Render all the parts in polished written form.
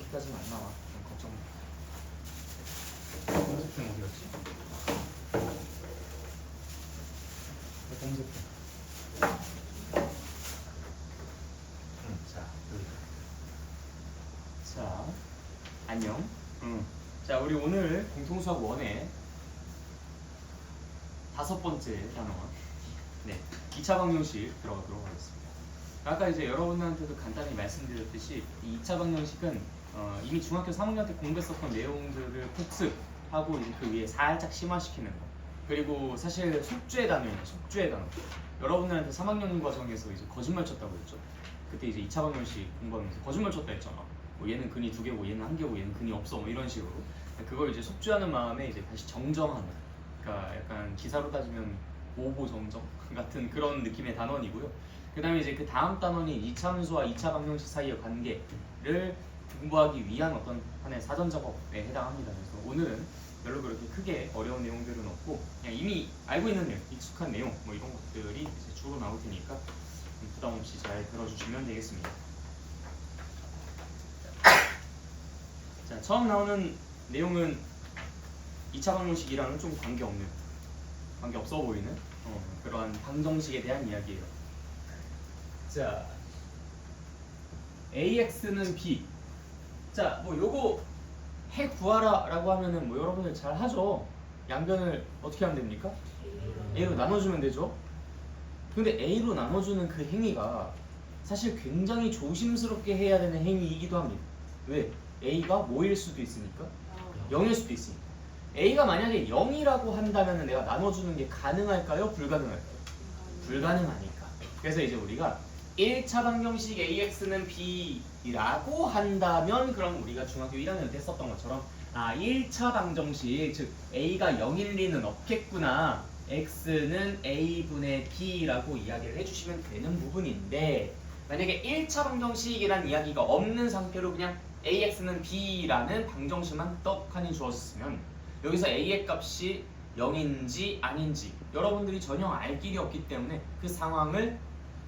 여기까지는 안 나와. 걱정 마. 검색펜 어디였지? 검색펜. 자, 여기. 자, 안녕. 자, 우리 오늘 공통수학 1의 5번째 단원, 네, 2차 방정식 들어가도록 하겠습니다. 아까 이제 여러분들한테도 간단히 말씀드렸듯이 이 2차 방정식은 이미 중학교 3학년 때 공부했었던 내용들을 복습하고 이제 그 위에 살짝 심화시키는 거. 그리고 사실 속죄의 단어예요. 속죄의 단어. 여러분들한테 3학년 과정에서 이제 거짓말 쳤다고 했죠. 그때 이제 2차 방정식 공부하면서 거짓말 쳤다 했잖아. 뭐 얘는 근이 2개고 얘는 1개고 얘는 근이 없어 뭐 이런 식으로. 그걸 이제 속죄하는 마음에 이제 다시 정정하는. 그러니까 약간 기사로 따지면 오보 정정 같은 그런 느낌의 단원이고요. 그 다음에 이제 그 다음 단원이 2차 함수와 2차 방정식 사이의 관계를 공부하기 위한 어떤 하나의 사전 작업에 해당합니다. 그래서 오늘은 별로 그렇게 크게 어려운 내용들은 없고 그냥 이미 알고 있는 내용, 익숙한 내용 뭐 이런 것들이 이제 주로 나올 테니까 부담 없이 잘 들어주시면 되겠습니다. 자, 처음 나오는 내용은 2차 방정식이랑은 좀 관계 없어 보이는 그러한 방정식에 대한 이야기예요. 자, AX는 B. 자, 뭐 요거 해 구하라라고 하면은 뭐 여러분들 잘 하죠. 양변을 어떻게 하면 됩니까? A로 나눠주면 되죠. 근데 A로 나눠주는 그 행위가 사실 굉장히 조심스럽게 해야 되는 행위이기도 합니다. 왜? A가 뭐일 수도 있으니까? 0일 수도 있으니까. A가 만약에 0이라고 한다면 내가 나눠주는 게 가능할까요? 불가능할까요? 불가능하니까. 그래서 이제 우리가 1차 방정식 AX는 B라고 한다면 그럼 우리가 중학교 1학년 때 썼던 것처럼 1차 방정식, 즉 A가 0일 리는 없겠구나. X는 A분의 B라고 이야기를 해주시면 되는 부분인데 만약에 1차 방정식이란 이야기가 없는 상태로 그냥 AX는 B라는 방정식만 떡하니 주었으면 여기서 A의 값이 0인지 아닌지 여러분들이 전혀 알 길이 없기 때문에 그 상황을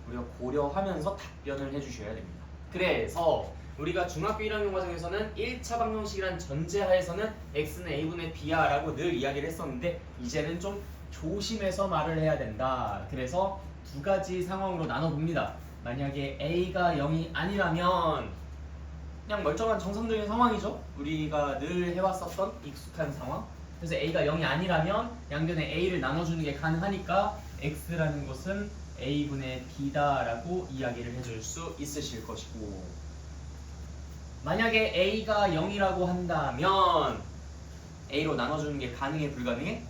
우리가 고려하면서 답변을 해주셔야 됩니다. 그래서 우리가 중학교 1학년 과정에서는 1차 방정식이란 전제하에서는 X는 A분의 B야 라고 늘 이야기를 했었는데 이제는 좀 조심해서 말을 해야 된다. 그래서 두 가지 상황으로 나눠봅니다. 만약에 A가 0이 아니라면 그냥 멀쩡한 정상적인 상황이죠. 우리가 늘 해왔었던 익숙한 상황. 그래서 A가 0이 아니라면 양변에 A를 나눠주는 게 가능하니까 X라는 것은 A분의 B다라고 이야기를 해줄 수 있으실 것이고 만약에 A가 0이라고 한다면 A로 나눠주는 게 가능해? 불가능해?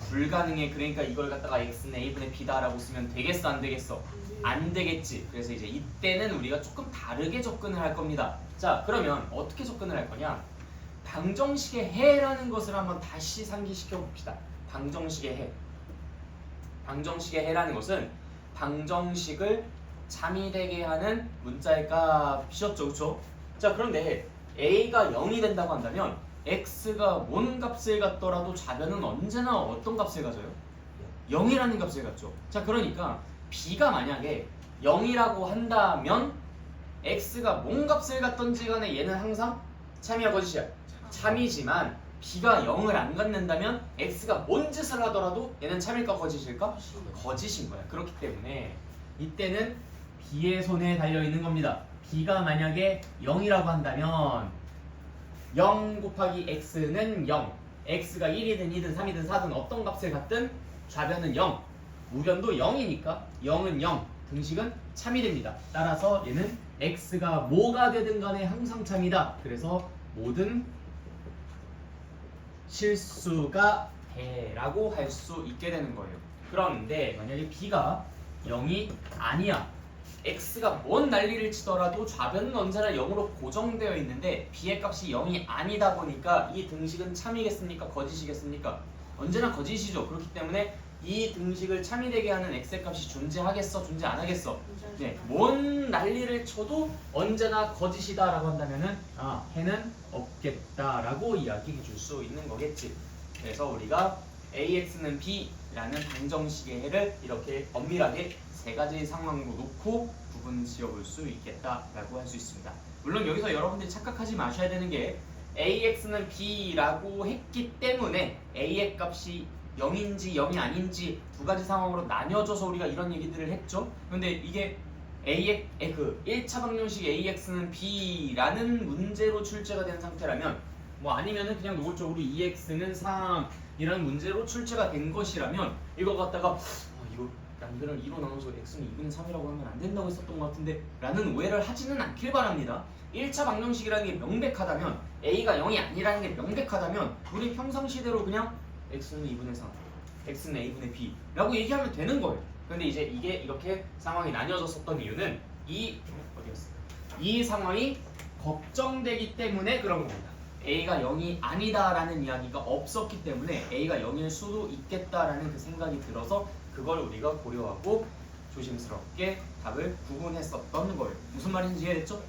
불가능해. 그러니까 이걸 갖다가 X는 A분의 B다라고 쓰면 되겠어? 안 되겠어? 안 되겠지. 그래서 이제 이때는 우리가 조금 다르게 접근을 할 겁니다. 자, 그러면 어떻게 접근을 할 거냐? 방정식의 해라는 것을 한번 다시 상기시켜 봅시다. 방정식의 해. 방정식의 해라는 것은 방정식을 참이 되게 하는 문자의 값이었죠. 그렇죠? 자, 그런데 A가 0이 된다고 한다면 X가 뭔 값을 갖더라도 좌변은 언제나 어떤 값을 가져요? 0이라는 값을 갖죠. 자, 그러니까 B가 만약에 0이라고 한다면 X가 뭔 값을 갖던지 간에 얘는 항상 참이야 거짓이야? 참이지만 B가 0을 안 갖는다면 X가 뭔 짓을 하더라도 얘는 참일까 거짓일까? 거짓인 거야. 그렇기 때문에 이때는 B의 손에 달려있는 겁니다. B가 만약에 0이라고 한다면 0 곱하기 X는 0 X가 1이든 2든 3이든 4든 어떤 값을 갖든 좌변은 0 우변도 0이니까 0은 0 등식은 참이 됩니다. 따라서 얘는 X가 뭐가 되든 간에 항상 참이다. 그래서 모든 실수가 돼라고 할 수 있게 되는 거예요. 그런데 만약에 B가 0이 아니야. X가 뭔 난리를 치더라도 좌변은 언제나 0으로 고정되어 있는데 B의 값이 0이 아니다 보니까 이 등식은 참이겠습니까? 거짓이겠습니까? 언제나 거짓이죠. 그렇기 때문에 이 등식을 참이 되게 하는 X의 값이 존재하겠어? 존재 안 하겠어? 네, 뭔 난리를 쳐도 언제나 거짓이다라고 한다면은 해는 없겠다라고 이야기해 줄 수 있는 거겠지. 그래서 우리가 AX는 B라는 방정식의 해를 이렇게 엄밀하게 세 가지 상황으로 놓고 구분 지어볼 수 있겠다라고 할 수 있습니다. 물론 여기서 여러분들이 착각하지 마셔야 되는 게 AX는 B라고 했기 때문에 A의 값이 0인지 0이 아닌지 두 가지 상황으로 나뉘어져서 우리가 이런 얘기들을 했죠. 근데 이게 그 1차 방정식 AX는 B라는 문제로 출제가 된 상태라면 뭐 아니면은 그냥 노골적으로 2X는 3이라는 문제로 출제가 된 것이라면 이거 갖다가 이거 양변을 2로 나눠서 X는 2분의 3이라고 하면 안 된다고 했었던 것 같은데 라는 오해를 하지는 않길 바랍니다. 1차 방정식이라는 게 명백하다면 A가 0이 아니라는 게 명백하다면 우리 평상시대로 그냥 X는 2분의 3, X는 A분의 B 라고 얘기하면 되는 거예요. 근데 이제 이게 이렇게 상황이 나뉘어졌었던 이유는 이 상황이 걱정되기 때문에 그런 겁니다. A가 0이 아니다라는 이야기가 없었기 때문에 A가 0일 수도 있겠다라는 그 생각이 들어서 그걸 우리가 고려하고 조심스럽게 답을 구분했었던 거예요. 무슨 말인지 이해됐죠?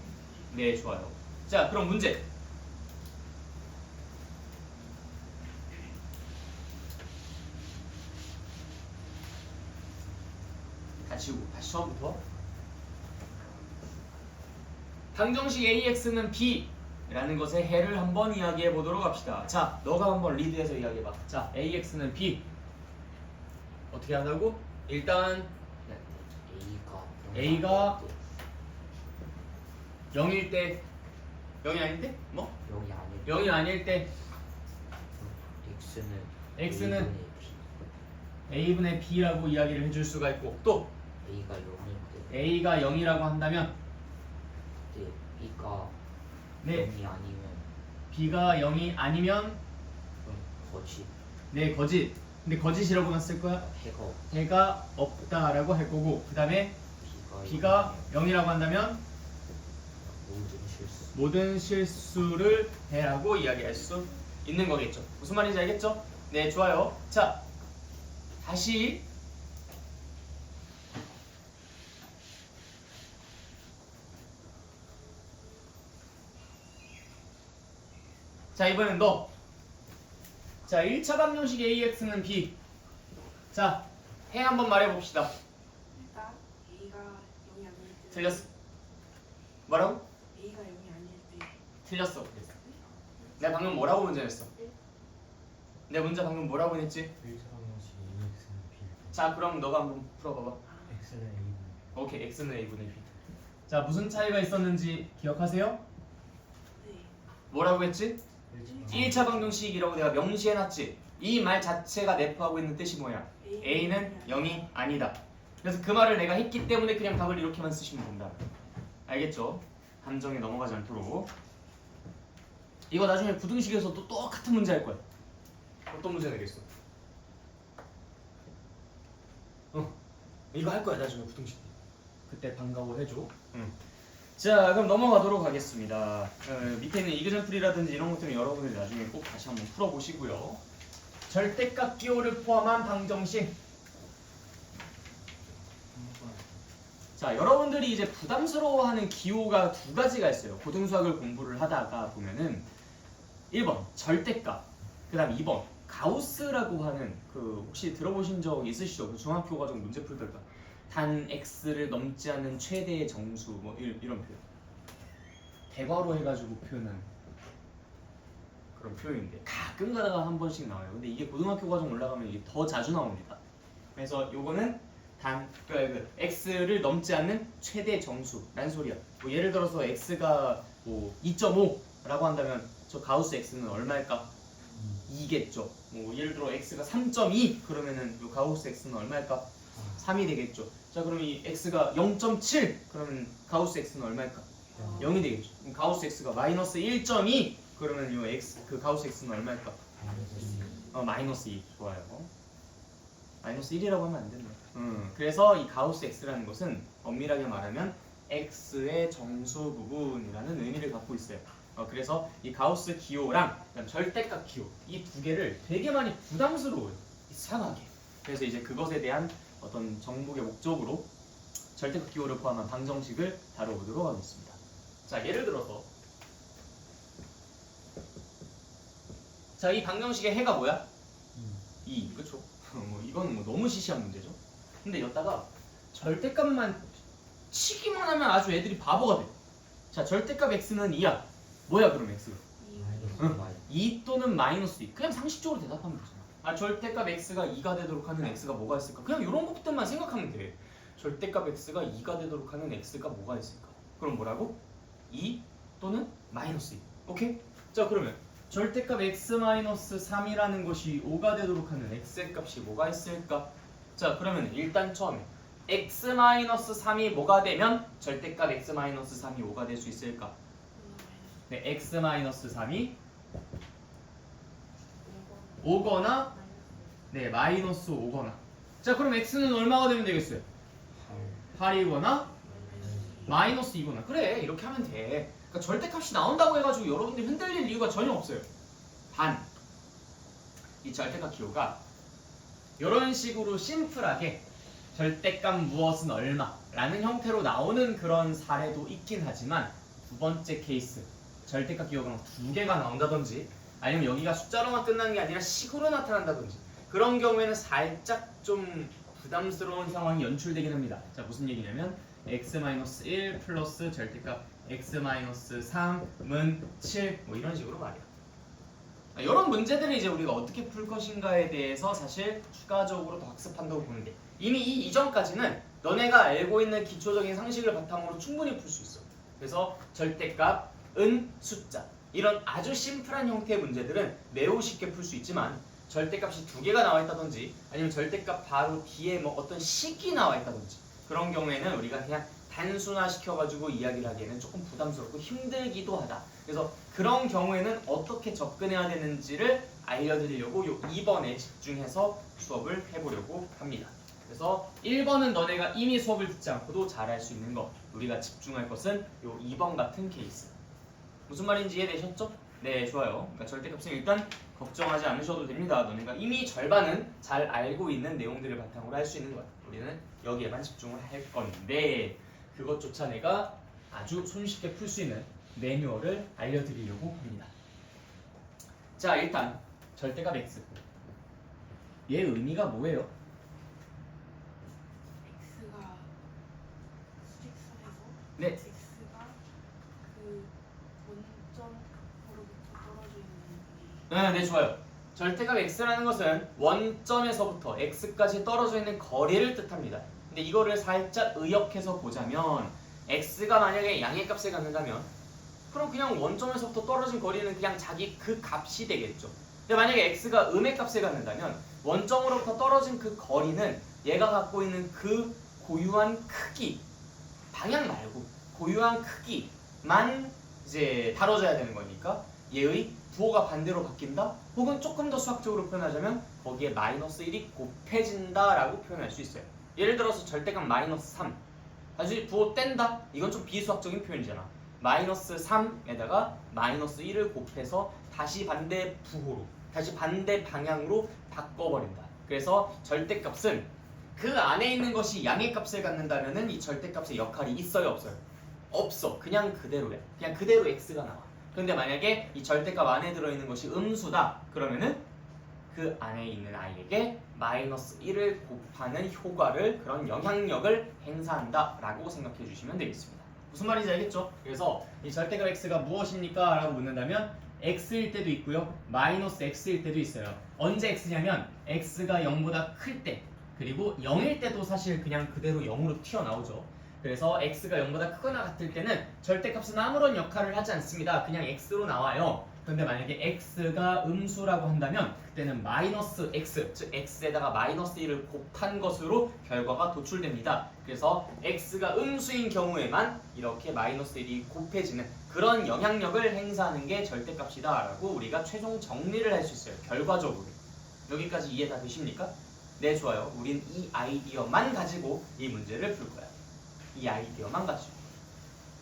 네, 좋아요. 자, 그럼 문제. 다시 처음부터. 방정식 AX는 B라는 것의 해를 한번 이야기해 보도록 합시다. 자, 너가 한번 리드해서 이야기해 봐. 자, AX는 B. 어떻게 한다고? 일단 A가 0일 때 0이 아닐 때? 뭐? 0이 아닐 때 X는 A분의 B라고 이야기를 해줄 수가 있고 또 A가 0이라고 한다면 B가 네. 0이 아니면 B가 0이 아니면 거짓. 네, 거짓. 근데 거짓이라고만 쓸 거야? 해가 없다라고 할 거고 그 다음에 B가 0이라고 한다면 모든 실수를 해라고 이야기할 수 있는 거겠죠. 무슨 말인지 알겠죠? 네, 좋아요. 자, 다시 자, 이번엔 너. 자, 1차 방정식 AX는 B. 자, 해 한번 말해봅시다. 일단 A가 0이 아닐 때 틀렸어. 뭐라고? A가 0이 아닐 때 틀렸어. 내가 방금 뭐라고 문제 냈어? 내 문제 방금 뭐라고 했지? 1차 방정식 AX는 B. 자, 그럼 너가 한번 풀어봐봐. X는 A분. 오케이, X는 A분의 B. 자, 무슨 차이가 있었는지 기억하세요? 네. 뭐라고 했지? 1차 방정식이라고 내가 명시해놨지. 이 말 자체가 내포하고 있는 뜻이 뭐야? A는 0이 아니다. 그래서 그 말을 내가 했기 때문에 그냥 답을 이렇게만 쓰시면 된다. 알겠죠? 함정에 넘어가지 않도록. 이거 나중에 부등식에서도 똑같은 문제 할 거야. 어떤 문제 내겠어? 이거 할 거야 나중에 부등식. 그때 방과후 해줘. 자, 그럼 넘어가도록 하겠습니다. 밑에 있는 이그젠플이라든지 이런 것들은 여러분들이 나중에 꼭 다시 한번 풀어보시고요. 절대값 기호를 포함한 방정식. 자, 여러분들이 이제 부담스러워하는 기호가 두 가지가 있어요. 고등수학을 공부를 하다가 보면은 1번 절대값, 그 다음 2번 가우스라고 하는 그 혹시 들어보신 적 있으시죠? 그 중학교 과정 문제 풀 때가 단 x를 넘지 않는 최대의 정수 뭐 이런 표현. 대괄호 해가지고 표현하는 그런 표현인데 가끔 가다가 한 번씩 나와요. 근데 이게 고등학교 과정 올라가면 이게 더 자주 나옵니다. 그래서 요거는 x를 넘지 않는 최대 정수라는 소리야. 뭐 예를 들어서 x가 뭐 2.5라고 한다면 저 가우스 x는 얼마일까? 2겠죠. 뭐 예를 들어 x가 3.2 그러면은 요 가우스 x는 얼마일까? 3이 되겠죠. 자, 그럼 이 x가 0.7 그러면 가우스 x는 얼마일까? 0이 되겠죠. 그럼 가우스 x가 마이너스 1.2 그러면 요 x 그 가우스 x는 얼마일까? 마이너스 2. 좋아요. 마이너스 1이라고 하면 안 된다. 그래서 이 가우스 x라는 것은 엄밀하게 말하면 x의 정수 부분이라는 의미를 갖고 있어요. 그래서 이 가우스 기호랑 절대값 기호 이 두 개를 되게 많이 부담스러워요. 이상하게. 그래서 이제 그것에 대한 어떤 정복의 목적으로 절대값 기호를 포함한 방정식을 다뤄보도록 하겠습니다. 자, 예를 들어서 자, 이 방정식의 해가 뭐야? 2, 그쵸? 뭐 이건 뭐 너무 시시한 문제죠. 근데 여기다가 절대값만 치기만 하면 아주 애들이 바보가 돼. 자, 절대값 x는 2야. 뭐야 그럼 x가? 마이너스 많이 2 또는 마이너스 2. 그냥 상식적으로 대답하면 되잖아. 아, 절대값 x가 2가 되도록 하는 x가 뭐가 있을까? 그냥 이런 것들만 생각하면 돼. 절대값 x가 2가 되도록 하는 x가 뭐가 있을까? 그럼 뭐라고? 2 또는 마이너스 2. 오케이? 자, 그러면 절대값 x-3이라는 것이 5가 되도록 하는 x의 값이 뭐가 있을까? 자, 그러면 일단 처음에 x-3이 뭐가 되면 절대값 x-3이 5가 될 수 있을까? 네, x-3이 5거나 네, 마이너스 5거나. 자, 그럼 x는 얼마가 되면 되겠어요? 8이거나 마이너스 2거나. 그래, 이렇게 하면 돼. 그러니까 절대값이 나온다고 해가지고 여러분들이 흔들릴 이유가 전혀 없어요. 단, 이 절대값 기호가 이런 식으로 심플하게 절대값 무엇은 얼마라는 형태로 나오는 그런 사례도 있긴 하지만 두 번째 케이스, 절대값 기호가 2개가 나온다든지 아니면 여기가 숫자로만 끝나는 게 아니라 식으로 나타난다든지 그런 경우에는 살짝 좀 부담스러운 상황이 연출되긴 합니다. 자, 무슨 얘기냐면 x-1 플러스 절대값 x-3은 7 뭐 이런 식으로 말이야. 이런 문제들을 이제 우리가 어떻게 풀 것인가에 대해서 사실 추가적으로 더 학습한다고 보면 돼. 이미 이 이전까지는 너네가 알고 있는 기초적인 상식을 바탕으로 충분히 풀 수 있어. 그래서 절대값, 은, 숫자 이런 아주 심플한 형태의 문제들은 매우 쉽게 풀 수 있지만 절대값이 2개가 나와 있다든지 아니면 절대값 바로 뒤에 뭐 어떤 식이 나와 있다든지 그런 경우에는 우리가 그냥 단순화 시켜가지고 이야기를 하기에는 조금 부담스럽고 힘들기도 하다. 그래서 그런 경우에는 어떻게 접근해야 되는지를 알려드리려고 요 2번에 집중해서 수업을 해보려고 합니다. 그래서 1번은 너네가 이미 수업을 듣지 않고도 잘할 수 있는 것, 우리가 집중할 것은 요 2번 같은 케이스. 무슨 말인지 이해되셨죠? 네, 좋아요. 그러니까 절대값은 일단 걱정하지 않으셔도 됩니다. 너네가 이미 절반은 잘 알고 있는 내용들을 바탕으로 할 수 있는 거야. 우리는 여기에만 집중을 할 건데 그것조차 내가 아주 손쉽게 풀 수 있는 매뉴얼을 알려드리려고 합니다. 자, 일단 절대값 x. 얘 의미가 뭐예요? x가 수직선에서 네. x가 그 원점으로부터 떨어져 있는 네, 좋아요. 절대값 x라는 것은 원점에서부터 x까지 떨어져 있는 거리를 뜻합니다. 근데 이거를 살짝 의역해서 보자면 x가 만약에 양의 값을 갖는다면 그럼 그냥 원점에서부터 떨어진 거리는 그냥 자기 그 값이 되겠죠. 근데 만약에 x가 음의 값을 갖는다면 원점으로부터 떨어진 그 거리는 얘가 갖고 있는 그 고유한 크기, 방향 말고 고유한 크기만 이제 다뤄져야 되는 거니까 얘의 부호가 반대로 바뀐다? 혹은 조금 더 수학적으로 표현하자면 거기에 마이너스 1이 곱해진다 라고 표현할 수 있어요. 예를 들어서 절대값 마이너스 3 다시 부호 뗀다? 이건 좀 비수학적인 표현이잖아. 마이너스 3에다가 마이너스 1을 곱해서 다시 반대 부호로 다시 반대 방향으로 바꿔버린다. 그래서 절대값은 그 안에 있는 것이 양의 값을 갖는다면 이 절대값의 역할이 있어요 없어요? 없어. 그냥 그대로야. 그냥 그대로 x가 나와. 근데 만약에 이 절대값 안에 들어있는 것이 음수다 그러면은 그 안에 있는 아이에게 마이너스 1을 곱하는 효과를, 그런 영향력을 행사한다 라고 생각해 주시면 되겠습니다. 무슨 말인지 알겠죠? 그래서 이 절대값 x가 무엇입니까? 라고 묻는다면 x일 때도 있고요 마이너스 x일 때도 있어요. 언제 x냐면 x가 0보다 클 때, 그리고 0일 때도 사실 그냥 그대로 0으로 튀어나오죠. 그래서 x가 0보다 크거나 같을 때는 절대값은 아무런 역할을 하지 않습니다. 그냥 x로 나와요. 근데 만약에 x가 음수라고 한다면 그때는 마이너스 x, 즉 x에다가 마이너스 1을 곱한 것으로 결과가 도출됩니다. 그래서 x가 음수인 경우에만 이렇게 마이너스 1이 곱해지는 그런 영향력을 행사하는 게 절대값이다 라고 우리가 최종 정리를 할 수 있어요. 결과적으로. 여기까지 이해 다 되십니까? 네, 좋아요. 우린 이 아이디어만 가지고 이 문제를 풀 거야. 이 아이디어만 가지고.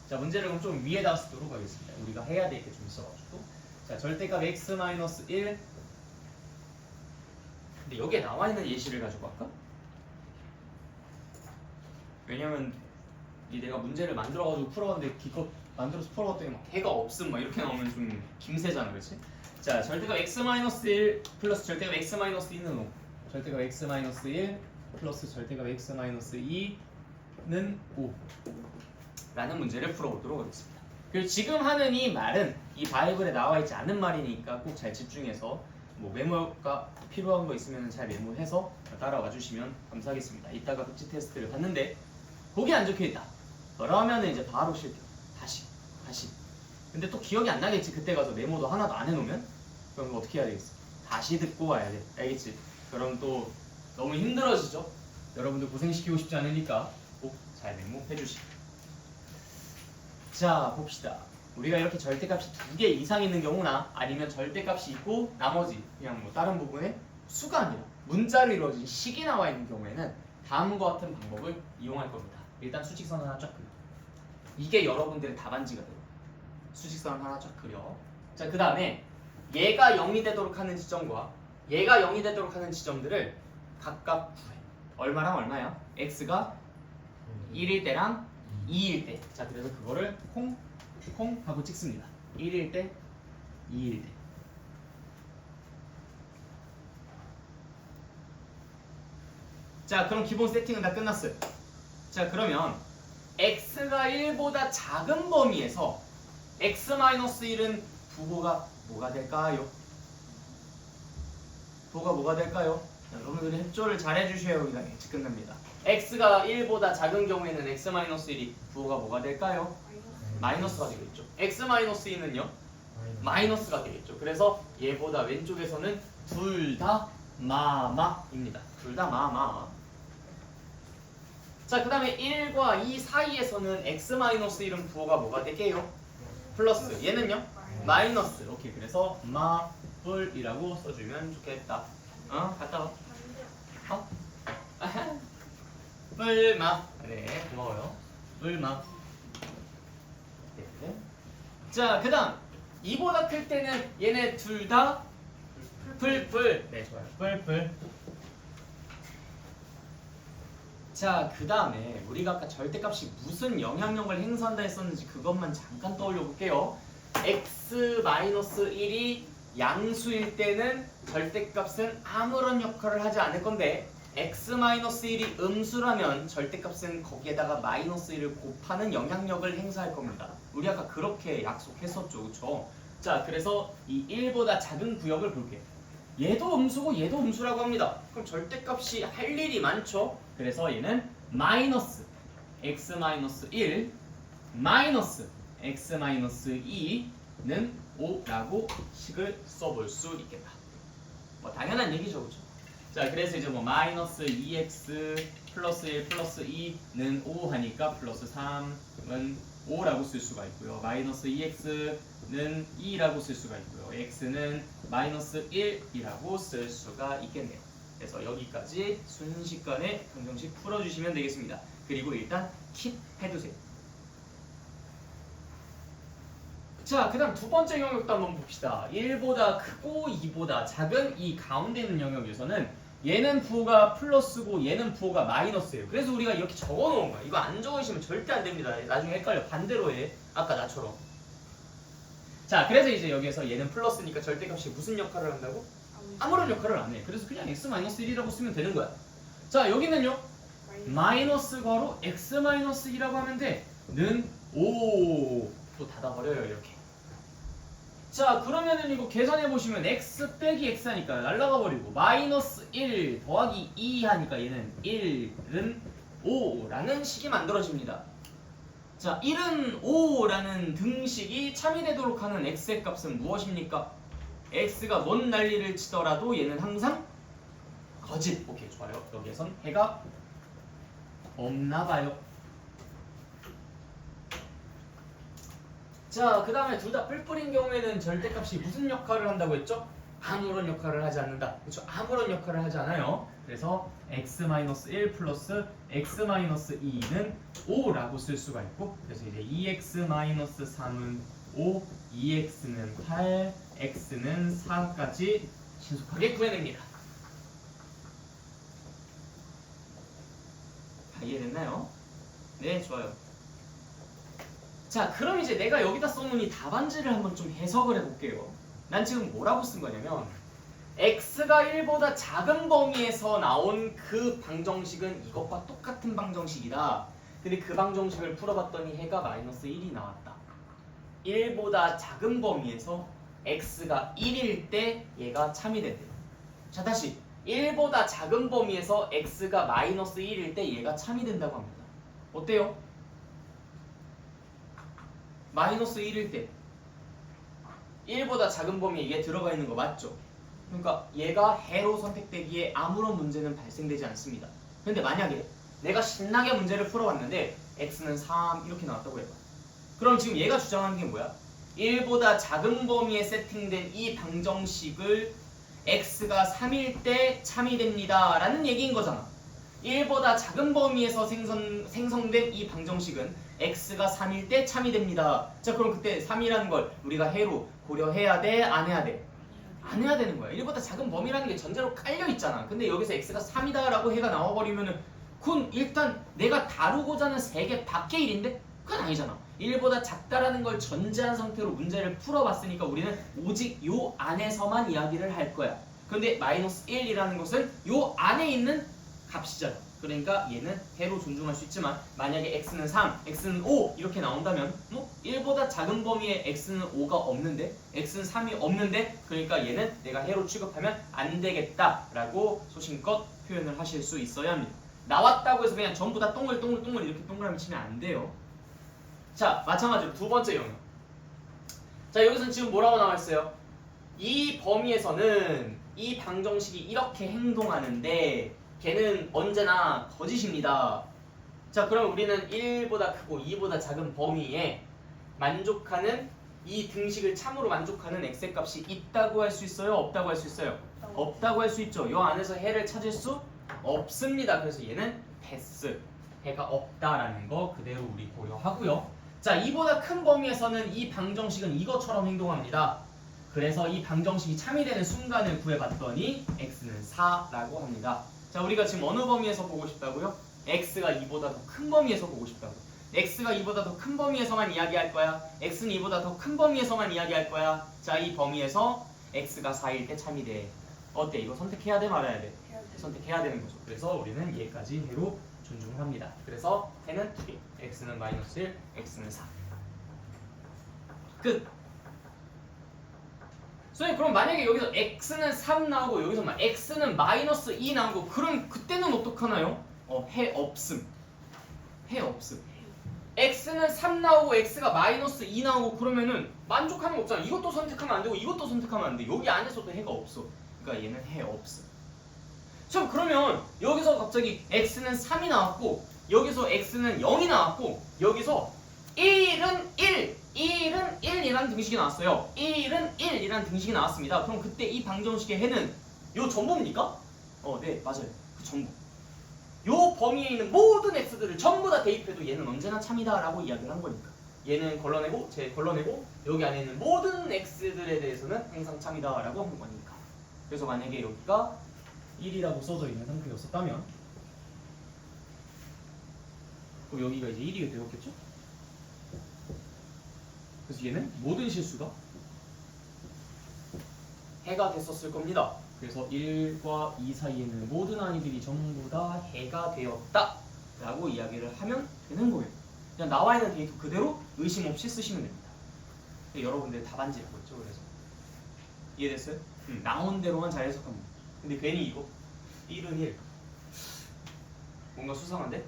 자, 문제를 그럼 좀 위에다 쓰도록 하겠습니다. 우리가 해야 될 게 좀 있어가지고. 자, 절대값 x-1. 근데 여기에 나와 있는 예시를 가지고 할까? 왜냐면 이 내가 문제를 만들어가지고 풀어봤는데 기껏 만들어서 풀어봤더니 막 해가 없음 막 이렇게 나오면 좀 김새잖아, 그렇지? 자, 절대값 x-1 플러스 절대값 x-2는 5. 절대값 x-1 플러스 절대값 x-2는 5 라는 문제를 풀어보도록 하겠습니다. 그리고 지금 하는 이 말은 이 바이블에 나와 있지 않은 말이니까 꼭 잘 집중해서 뭐 메모가 필요한 거 있으면 잘 메모해서 따라와 주시면 감사하겠습니다. 이따가 복지 테스트를 봤는데 거기 안 적혀 있다. 그러면 이제 바로 실격. 다시. 근데 또 기억이 안 나겠지. 그때 가서 메모도 하나도 안 해놓으면 그럼 어떻게 해야 되겠어? 다시 듣고 와야 돼. 알겠지? 그럼 또 너무 힘들어지죠? 여러분들 고생시키고 싶지 않으니까 꼭 잘 메모해 주시고. 자, 봅시다. 우리가 이렇게 절대값이 2개 이상 있는 경우나 아니면 절대값이 있고 나머지 그냥 뭐 다른 부분에 수가 아니라 문자로 이루어진 식이 나와 있는 경우에는 다음과 같은 방법을 이용할 겁니다. 일단 수직선 하나 쫙 그려. 이게 여러분들의 답안지가 돼요. 수직선 하나 쫙 그려. 자, 그 다음에 얘가 0이 되도록 하는 지점과 얘가 0이 되도록 하는 지점들을 각각 구해. 얼마랑 얼마야? x가 1일 때랑 2일 때. 자, 그래서 그거를 콩 하고 찍습니다. 1일 때, 2일 때. 자, 그럼 기본 세팅은 다 끝났어요. 자, 그러면 x가 1보다 작은 범위에서 x-1은 부호가 뭐가 될까요? 부호가 뭐가 될까요? 여러분들이 협조를 잘 해주셔야 우리가 예측 끝납니다. x가 1보다 작은 경우에는 x-1이 부호가 뭐가 될까요? 마이너스가 되겠죠. x-2는요? 마이너스가 되겠죠. 그래서 얘보다 왼쪽에서는 둘 다 마마입니다. 둘 다 마마. 자, 그 다음에 1과 2 사이에서는 x-1은 부호가 뭐가 될게요? 플러스. 얘는요? 마이너스. 오케이. 그래서 마뿔이라고 써주면 좋겠다. 갔다 와. 뿔마. 네, 고마워요. 뿔마. 네. 자, 그 다음 2보다 클 때는 얘네 둘 다 풀풀. 네, 좋아요. 풀풀. 자, 그 다음에 우리가 아까 절대값이 무슨 영향력을 행사한다 했었는지 그것만 잠깐 떠올려 볼게요. x-1이 양수일 때는 절대값은 아무런 역할을 하지 않을 건데 x-1이 음수라면 절대값은 거기에다가 -1을 곱하는 영향력을 행사할 겁니다. 우리 아까 그렇게 약속했었죠, 그쵸? 자, 그래서 이 1보다 작은 구역을 볼게요. 얘도 음수고 얘도 음수라고 합니다. 그럼 절대값이 할 일이 많죠? 그래서 얘는 마이너스 x-1 마이너스 x-2는 5라고 식을 써볼 수 있겠다. 뭐 당연한 얘기죠, 그렇죠? 자, 그래서 이제 뭐 마이너스 2x 플러스 1 플러스 2는 5 하니까 플러스 3은 5라고 쓸 수가 있고요. 마이너스 2x는 2라고 쓸 수가 있고요. x는 마이너스 1이라고 쓸 수가 있겠네요. 그래서 여기까지 순식간에 방정식 풀어주시면 되겠습니다. 그리고 일단 킵 해두세요. 자, 그 다음 두 번째 영역도 한번 봅시다. 1보다 크고 2보다 작은 이 가운데 있는 영역에서는 얘는 부호가 플러스고 얘는 부호가 마이너스예요. 그래서 우리가 이렇게 적어놓은 거야. 이거 안 적으시면 절대 안 됩니다. 나중에 헷갈려. 반대로 해. 아까 나처럼. 자, 그래서 이제 여기에서 얘는 플러스니까 절대값이 무슨 역할을 한다고? 아무런 역할을 안 해. 그래서 그냥 x-1이라고 쓰면 되는 거야. 자, 여기는요. 마이너스 괄호 x-1이라고 하면 돼. 는 5. 또 닫아버려요, 이렇게. 자, 그러면은 이거 계산해 보시면 x 빼기 x 하니까 날라가 버리고 마이너스 1 더하기 2 하니까 얘는 1은 5라는 식이 만들어집니다. 자, 1은 5라는 등식이 참이되도록 하는 x의 값은 무엇입니까? x가 뭔 난리를 치더라도 얘는 항상 거짓. 오케이, 좋아요. 여기에선 해가 없나 봐요. 자, 그 다음에 둘 다 뿔뿔인 경우에는 절대값이 무슨 역할을 한다고 했죠? 아무런 역할을 하지 않는다. 그렇죠? 아무런 역할을 하지 않아요. 그래서 x-1 플러스 x-2는 5라고 쓸 수가 있고, 그래서 이제 2x-3은 5, 2x는 8, x는 4까지 신속하게 구해냅니다. 다 이해됐나요? 네, 좋아요. 자, 그럼 이제 내가 여기다 써놓은 이 답안지를 한번 좀 해석을 해볼게요. 난 지금 뭐라고 쓴 거냐면 x가 1보다 작은 범위에서 나온 그 방정식은 이것과 똑같은 방정식이다. 근데 그 방정식을 풀어봤더니 해가 -1이 나왔다. 1보다 작은 범위에서 x가 1일 때 얘가 참이 된대요. 자, 다시 1보다 작은 범위에서 x가 마이너스 1일 때 얘가 참이 된다고 합니다. 어때요? 마이너스 1일 때 1보다 작은 범위에 얘 들어가 있는 거 맞죠? 그러니까 얘가 해로 선택되기에 아무런 문제는 발생되지 않습니다. 근데 만약에 내가 신나게 문제를 풀어봤는데 x는 3 이렇게 나왔다고 해봐. 그럼 지금 얘가 주장하는 게 뭐야? 1보다 작은 범위에 세팅된 이 방정식을 x가 3일 때 참이 됩니다 라는 얘기인 거잖아. 1보다 작은 범위에서 생성된 이 방정식은 x가 3일 때 참이 됩니다. 자, 그럼 그때 3이라는 걸 우리가 해로 고려해야 돼? 안 해야 돼? 안 해야 되는 거야. 1보다 작은 범위라는 게 전제로 깔려 있잖아. 근데 여기서 x가 3이다 라고 해가 나와버리면은 그건 일단 내가 다루고자 하는 세계 밖의 일인데? 그건 아니잖아. 1보다 작다라는 걸 전제한 상태로 문제를 풀어봤으니까 우리는 오직 요 안에서만 이야기를 할 거야. 근데 마이너스 1이라는 것은 요 안에 있는 값이잖아. 그러니까 얘는 해로 존중할 수 있지만 만약에 x는 3, x는 5 이렇게 나온다면 1보다 작은 범위에 x는 5가 없는데 x는 3이 없는데 그러니까 얘는 내가 해로 취급하면 안 되겠다라고 소신껏 표현을 하실 수 있어야 합니다. 나왔다고 해서 그냥 전부 다 동글 이렇게 동그라미 치면 안 돼요. 자, 마찬가지로 두 번째 영역. 자, 여기서는 지금 뭐라고 나와 있어요? 이 범위에서는 이 방정식이 이렇게 행동하는데 걔는 언제나 거짓입니다. 자, 그럼 우리는 1보다 크고 2보다 작은 범위에 만족하는 이 등식을 참으로 만족하는 x의 값이 있다고 할 수 있어요? 없다고 할 수 있어요? 없다고 할 수 있죠. 이 안에서 해를 찾을 수 없습니다. 그래서 얘는 패스. 해가 없다라는 거 그대로 우리 고려하고요. 자, 이보다 큰 범위에서는 이 방정식은 이것처럼 행동합니다. 그래서 이 방정식이 참이 되는 순간을 구해봤더니 x는 4라고 합니다. 자, 우리가 지금 어느 범위에서 보고 싶다고요? x가 2보다 더 큰 범위에서 보고 싶다고. x가 2보다 더 큰 범위에서만 이야기할 거야. x는 2보다 더 큰 범위에서만 이야기할 거야. 자, 이 범위에서 x가 4일 때 참이 돼. 어때? 이거 선택해야 돼 말아야 돼? 선택해야 되는 거죠. 그래서 우리는 얘까지 해로 존중을 합니다. 그래서 해는 2개. x는 마이너스 1, x는 4. 끝. 선생님, 그럼 만약에 여기서 x는 3 나오고 여기서 막 x는 마이너스 2 나오고 그럼 그때는 어떡하나요? 해 없음. 해 없음. x는 3 나오고 x가 마이너스 2 나오고 그러면은 만족하는 거 없잖아. 이것도 선택하면 안 되고 이것도 선택하면 안 돼. 여기 안에서도 해가 없어. 그러니까 얘는 해 없음. 참, 그러면 여기서 갑자기 x는 3이 나왔고 여기서 x는 0이 나왔고 여기서 1은 1이라는 등식이 나왔어요. 1은 1이라는 등식이 나왔습니다. 그럼 그때 이 방정식의 해는 요 전부입니까? 네, 맞아요. 그 전부. 요 범위에 있는 모든 x들을 전부 다 대입해도 얘는 언제나 참이다라고 이야기를 한 거니까. 얘는 걸러내고 쟤 걸러내고 여기 안에 있는 모든 x들에 대해서는 항상 참이다라고 한 거니까. 그래서 만약에 여기가 1이라고 써져 있는 상태였었다면 그럼 여기가 이제 1이 되었겠죠? 그래서 얘는 모든 실수가 해가 됐었을 겁니다. 그래서 1과 2 사이에 있는 모든 아이들이 전부 다 해가 되었다 라고 이야기를 하면 되는 거예요. 그냥 나와 있는 데이터 그대로 의심 없이 쓰시면 됩니다. 여러분들 답안지라고 했죠. 그래서 이해됐어요? 나온 대로만 잘 해석합니다. 근데 괜히 이거 1은 1 뭔가 수상한데?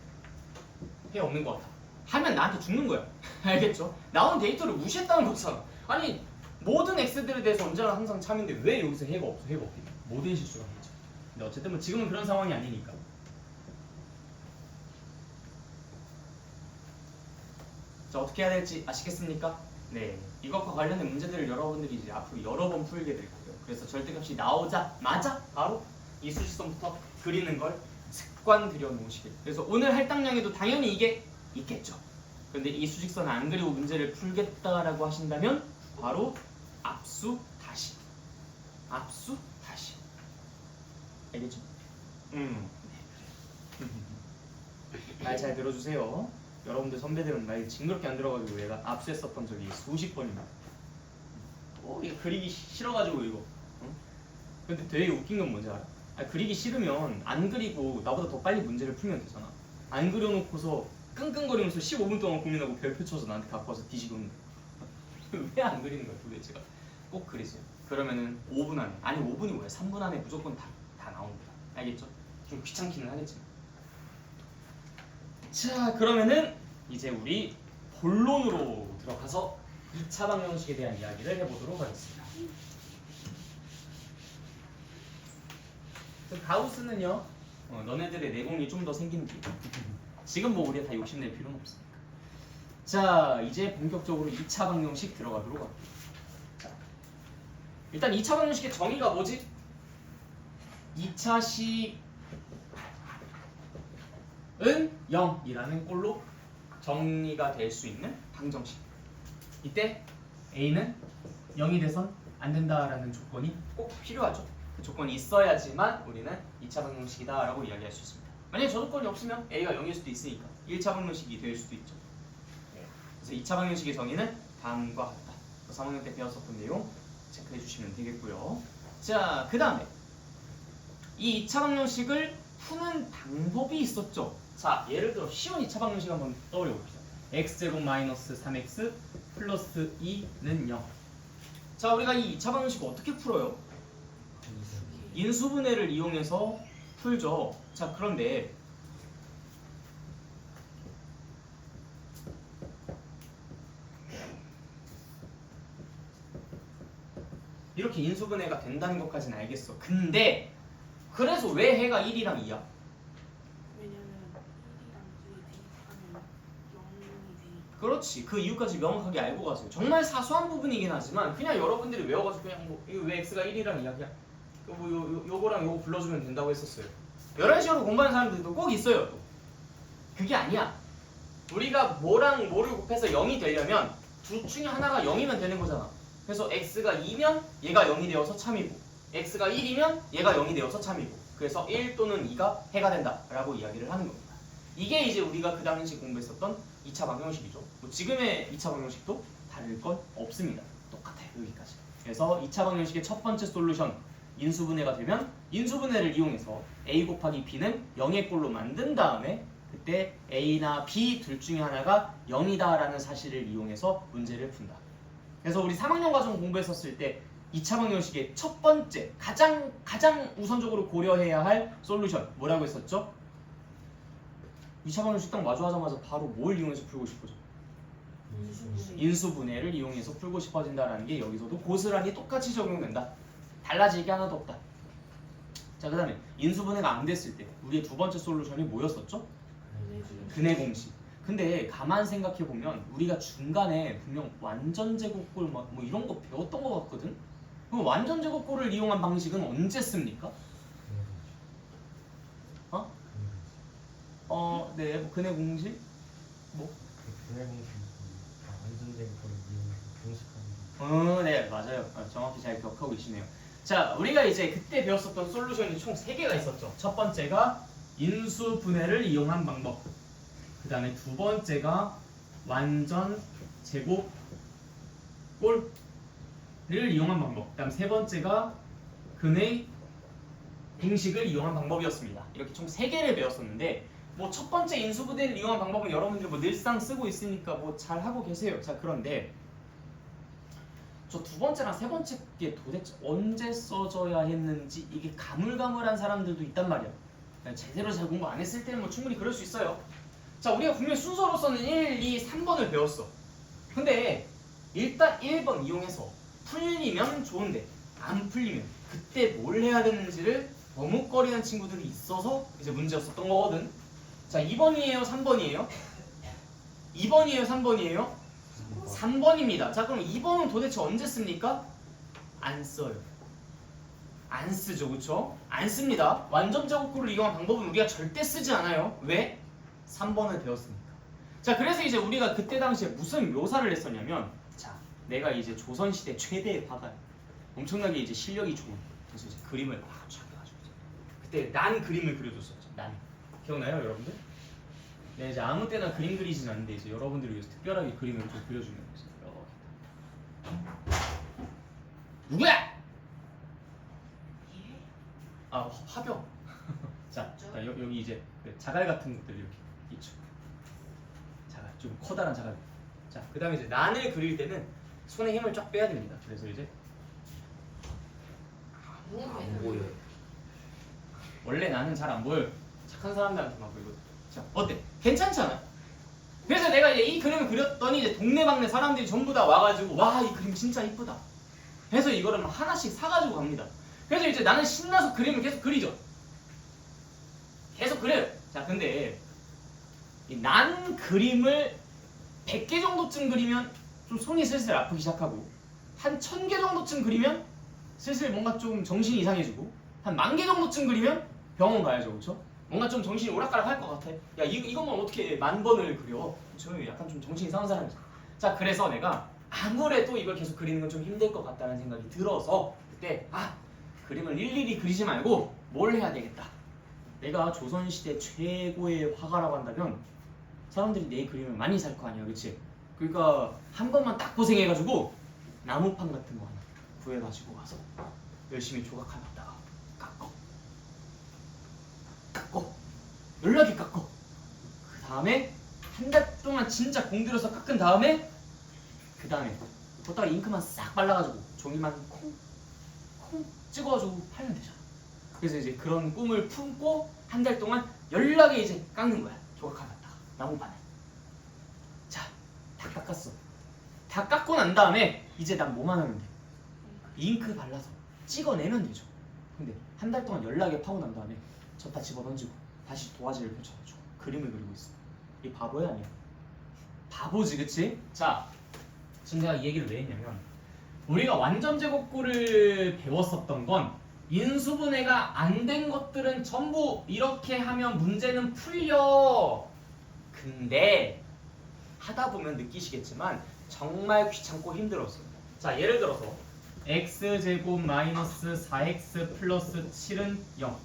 해 없는 것 같아. 하면 나한테 죽는 거야. 알겠죠? 나온 데이터를 무시했다는 거잖아. 아니, 모든 x들에 대해서 언제나 항상 참인데 왜 여기서 해가 없어? 해가 없겠지. 모든 실수가 하겠죠. 근데 어쨌든 뭐 지금은 그런 상황이 아니니까. 자, 어떻게 해야 될지 아시겠습니까? 네, 이것과 관련된 문제들을 여러분들이 이제 앞으로 여러 번 풀게 될 거예요. 그래서 절대값이 나오자마자 바로 이 수직선부터 그리는 걸 습관 들여놓으시길. 그래서 오늘 할당량에도 당연히 이게 있겠죠. 근데 이 수직선 안 그리고 문제를 풀겠다라고 하신다면 바로 압수 다시. 압수 다시. 알겠죠? 잘 들어주세요. 여러분들 선배들은 말 징그럽게 안 들어가지고 얘가 압수했었던 적이 수십 번입니다. 이거 그리기 싫어가지고 이거. 근데 되게 웃긴 건 뭔지 알아? 그리기 싫으면 안 그리고 나보다 더 빨리 문제를 풀면 되잖아. 안 그려놓고서 끙끙거리면서 15분 동안 고민하고 별표 쳐서 나한테 갖고 와서 뒤지고 있는 거야. 왜 안 그리는 거야 도대체가? 꼭 그리세요. 그러면은 5분 안에, 아니 5분이 뭐야? 3분 안에 무조건 다 나옵니다. 알겠죠? 좀 귀찮기는 하겠지만. 자, 그러면은 이제 우리 본론으로 들어가서 2차 방정식에 대한 이야기를 해보도록 하겠습니다. 그 가우스는요, 너네들의 내공이 좀 더 생긴 뒤 지금 뭐 우리가 다 욕심낼 필요는 없으니까. 자, 이제 본격적으로 2차 방정식 들어가도록 할게요. 자, 일단 2차 방정식의 정의가 뭐지? 2차 식은 0이라는 꼴로 정리가 될 수 있는 방정식. 이때 A는 0이 돼선 안 된다라는 조건이 꼭 필요하죠. 그 조건이 있어야지만 우리는 2차 방정식이다라고 이야기할 수 있습니다. 만약에 저 조건이 없으면 A가 0일 수도 있으니까 1차 방정식이 될 수도 있죠. 그래서 2차 방정식의 정의는 다음과 같다. 3학년 때 배웠었던 내용 체크해 주시면 되겠고요. 자, 그 다음에 이 2차 방정식을 푸는 방법이 있었죠. 자, 예를 들어 쉬운 2차 방정식 한번 떠올려 봅시다. x제곱 마이너스 3x 플러스 2는 0. 자, 우리가 이 2차 방정식 어떻게 풀어요? 인수분해를 이용해서 풀죠. 자, 그런데 이렇게 인수분해가 된다는 것까지는 알겠어. 근데 그래서 왜 해가 1이랑 2야? 왜냐면 1이랑 2에 대입하면 0이 되니까. 그렇지. 그 이유까지 명확하게 알고 가세요. 정말 사소한 부분이긴 하지만 그냥 여러분들이 외워가지고 그냥 뭐 이거 왜 x가 1이랑 2야? 그냥 요거랑 요거 불러주면 된다고 했었어요. 11시간으로 공부하는 사람들도 꼭 있어요. 또. 그게 아니야. 우리가 뭐랑 뭐를 곱해서 0이 되려면 둘 중에 하나가 0이면 되는 거잖아. 그래서 x가 2면 얘가 0이 되어서 참이고 x가 1이면 얘가 0이 되어서 참이고 그래서 1 또는 2가 해가 된다라고 이야기를 하는 겁니다. 이게 이제 우리가 그 당시 공부했었던 2차 방정식이죠. 뭐 지금의 2차 방정식도 다를 건 없습니다. 똑같아요. 여기까지. 그래서 2차 방정식의 첫 번째 솔루션 인수분해가 되면 인수분해를 이용해서 a 곱하기 b는 0의 꼴로 만든 다음에 그때 a나 b 둘 중에 하나가 0이다라는 사실을 이용해서 문제를 푼다. 그래서 우리 3학년 과정 공부했었을 때 2차 방정식의 첫 번째 가장 우선적으로 고려해야 할 솔루션 뭐라고 했었죠? 2차 방정식 딱 마주하자마자 바로 뭘 이용해서 풀고 싶어져? 인수분해를 이용해서 풀고 싶어진다라는 게 여기서도 고스란히 똑같이 적용된다. 달라질 게 하나도 없다. 자, 그 다음에 인수분해가 안 됐을 때 우리의 두 번째 솔루션이 뭐였었죠? 근해 공식. 근데 가만 생각해보면 우리가 중간에 분명 완전 제곱골 뭐 이런 거 배웠던 것 같거든? 그럼 완전 제곱골을 이용한 방식은 언제 씁니까? 네, 뭐 근해 공식? 뭐? 근해 공식 완전된 걸 이용해서 공식하는 네, 맞아요. 정확히 잘 기억하고 계시네요. 자, 우리가 이제 그때 배웠었던 솔루션이 총 3개가 있었죠. 첫 번째가 인수분해를 이용한 방법. 그 다음에 두 번째가 완전 제곱골을 이용한 방법. 그 다음 세 번째가 근해 공식을 이용한 방법이었습니다. 이렇게 총 3개를 배웠었는데 뭐 첫 번째 인수분해를 이용한 방법은 여러분들이 뭐 늘상 쓰고 있으니까 뭐 잘 하고 계세요. 자, 그런데 저 두 번째랑 세 번째 게 도대체 언제 써져야 했는지 이게 가물가물한 사람들도 있단 말이야. 제대로 잘 공부 안 했을 때는 뭐 충분히 그럴 수 있어요. 자, 우리가 분명히 순서로서는 1, 2, 3번을 배웠어. 근데 일단 1번 이용해서 풀리면 좋은데 안 풀리면 그때 뭘 해야 되는지를 버뭇거리는 친구들이 있어서 이제 문제였었던 거거든. 자, 2번이에요? 3번이에요? 2번이에요? 3번이에요? 3번입니다. 자, 그럼 2번은 도대체 언제 씁니까? 안 써요. 안 쓰죠, 그쵸? 안 씁니다. 완전 제곱골을 이용한 방법은 우리가 절대 쓰지 않아요. 왜? 3번을 배웠으니까. 자, 그래서 이제 우리가 그때 당시에 무슨 묘사를 했었냐면, 자, 내가 이제 조선시대 최대의 화가 엄청나게 이제 실력이 좋은, 그래서 이제 그림을 막 쫙 해가지고 그때 난 그림을 그려줬었죠. 난. 기억나요, 여러분들? 네, 이제 아무 때나 그림 그리진 않는데 이제 여러분들을 위해서 특별하게 그림을 좀 그려주는 거죠. 누구야? 화병. 자, 여기 이제 자갈 같은 것들 이렇게 있죠. 자갈, 좀 커다란 자갈. 자, 그 다음에 이제 난을 그릴 때는 손에 힘을 쫙 빼야 됩니다. 그래서 이제 안 보여. 원래 나는 잘 안 보여요. 착한 사람들한테만 보이거든. 자, 어때? 괜찮잖아. 그래서 내가 이제 이 그림을 그렸더니 이제 동네방네 사람들이 전부 다 와가지고 와, 이 그림 진짜 이쁘다. 해서 이거를 막 하나씩 사가지고 갑니다. 그래서 이제 나는 신나서 그림을 계속 그리죠. 계속 그려요. 자, 근데 이 난 그림을 100개 정도쯤 그리면 좀 손이 슬슬 아프기 시작하고 한 1000개 정도쯤 그리면 슬슬 뭔가 좀 정신이 이상해지고 한 10,000개 정도쯤 그리면 병원 가야죠. 그렇죠? 뭔가 좀 정신이 오락가락 할 것 같아. 야, 이것만 어떻게 10,000번을 그려? 저 약간 좀 정신이 이상한 사람이죠. 자, 그래서 내가 아무래도 이걸 계속 그리는 건 좀 힘들 것 같다는 생각이 들어서 그때 그림을 일일이 그리지 말고 뭘 해야 되겠다. 내가 조선시대 최고의 화가라고 한다면 사람들이 내 그림을 많이 살 거 아니야, 그치? 그러니까 한 번만 딱 고생해가지고 나무판 같은 거 하나 구해가지고 와서 열심히 조각하다가 깎고 연락이 깎고 그 다음에 한 달 동안 진짜 공들여서 깎은 다음에 그 다음에 걷다가 잉크만 싹 발라가지고 종이만 콩 찍어가지고 팔면 되잖아. 그래서 이제 그런 꿈을 품고 한 달 동안 연락에 이제 깎는 거야. 조각하다가 나무판을. 자, 다 깎았어. 다 깎고 난 다음에 이제 난 뭐만 하면 돼? 잉크 발라서 찍어내면 되죠. 근데 한 달 동안 연락에 파고 난 다음에 저 다 집어던지고 다시 도화지를 펼쳐가지고 그림을 그리고 있어. 이 바보야 아니야? 바보지, 그치? 자, 지금 내가 이 얘기를 왜 했냐면 우리가 완전 제곱구를 배웠었던 건 인수분해가 안 된 것들은 전부 이렇게 하면 문제는 풀려. 근데 하다 보면 느끼시겠지만 정말 귀찮고 힘들었습니다. 자, 예를 들어서 x제곱 마이너스 4x 플러스 7은 0.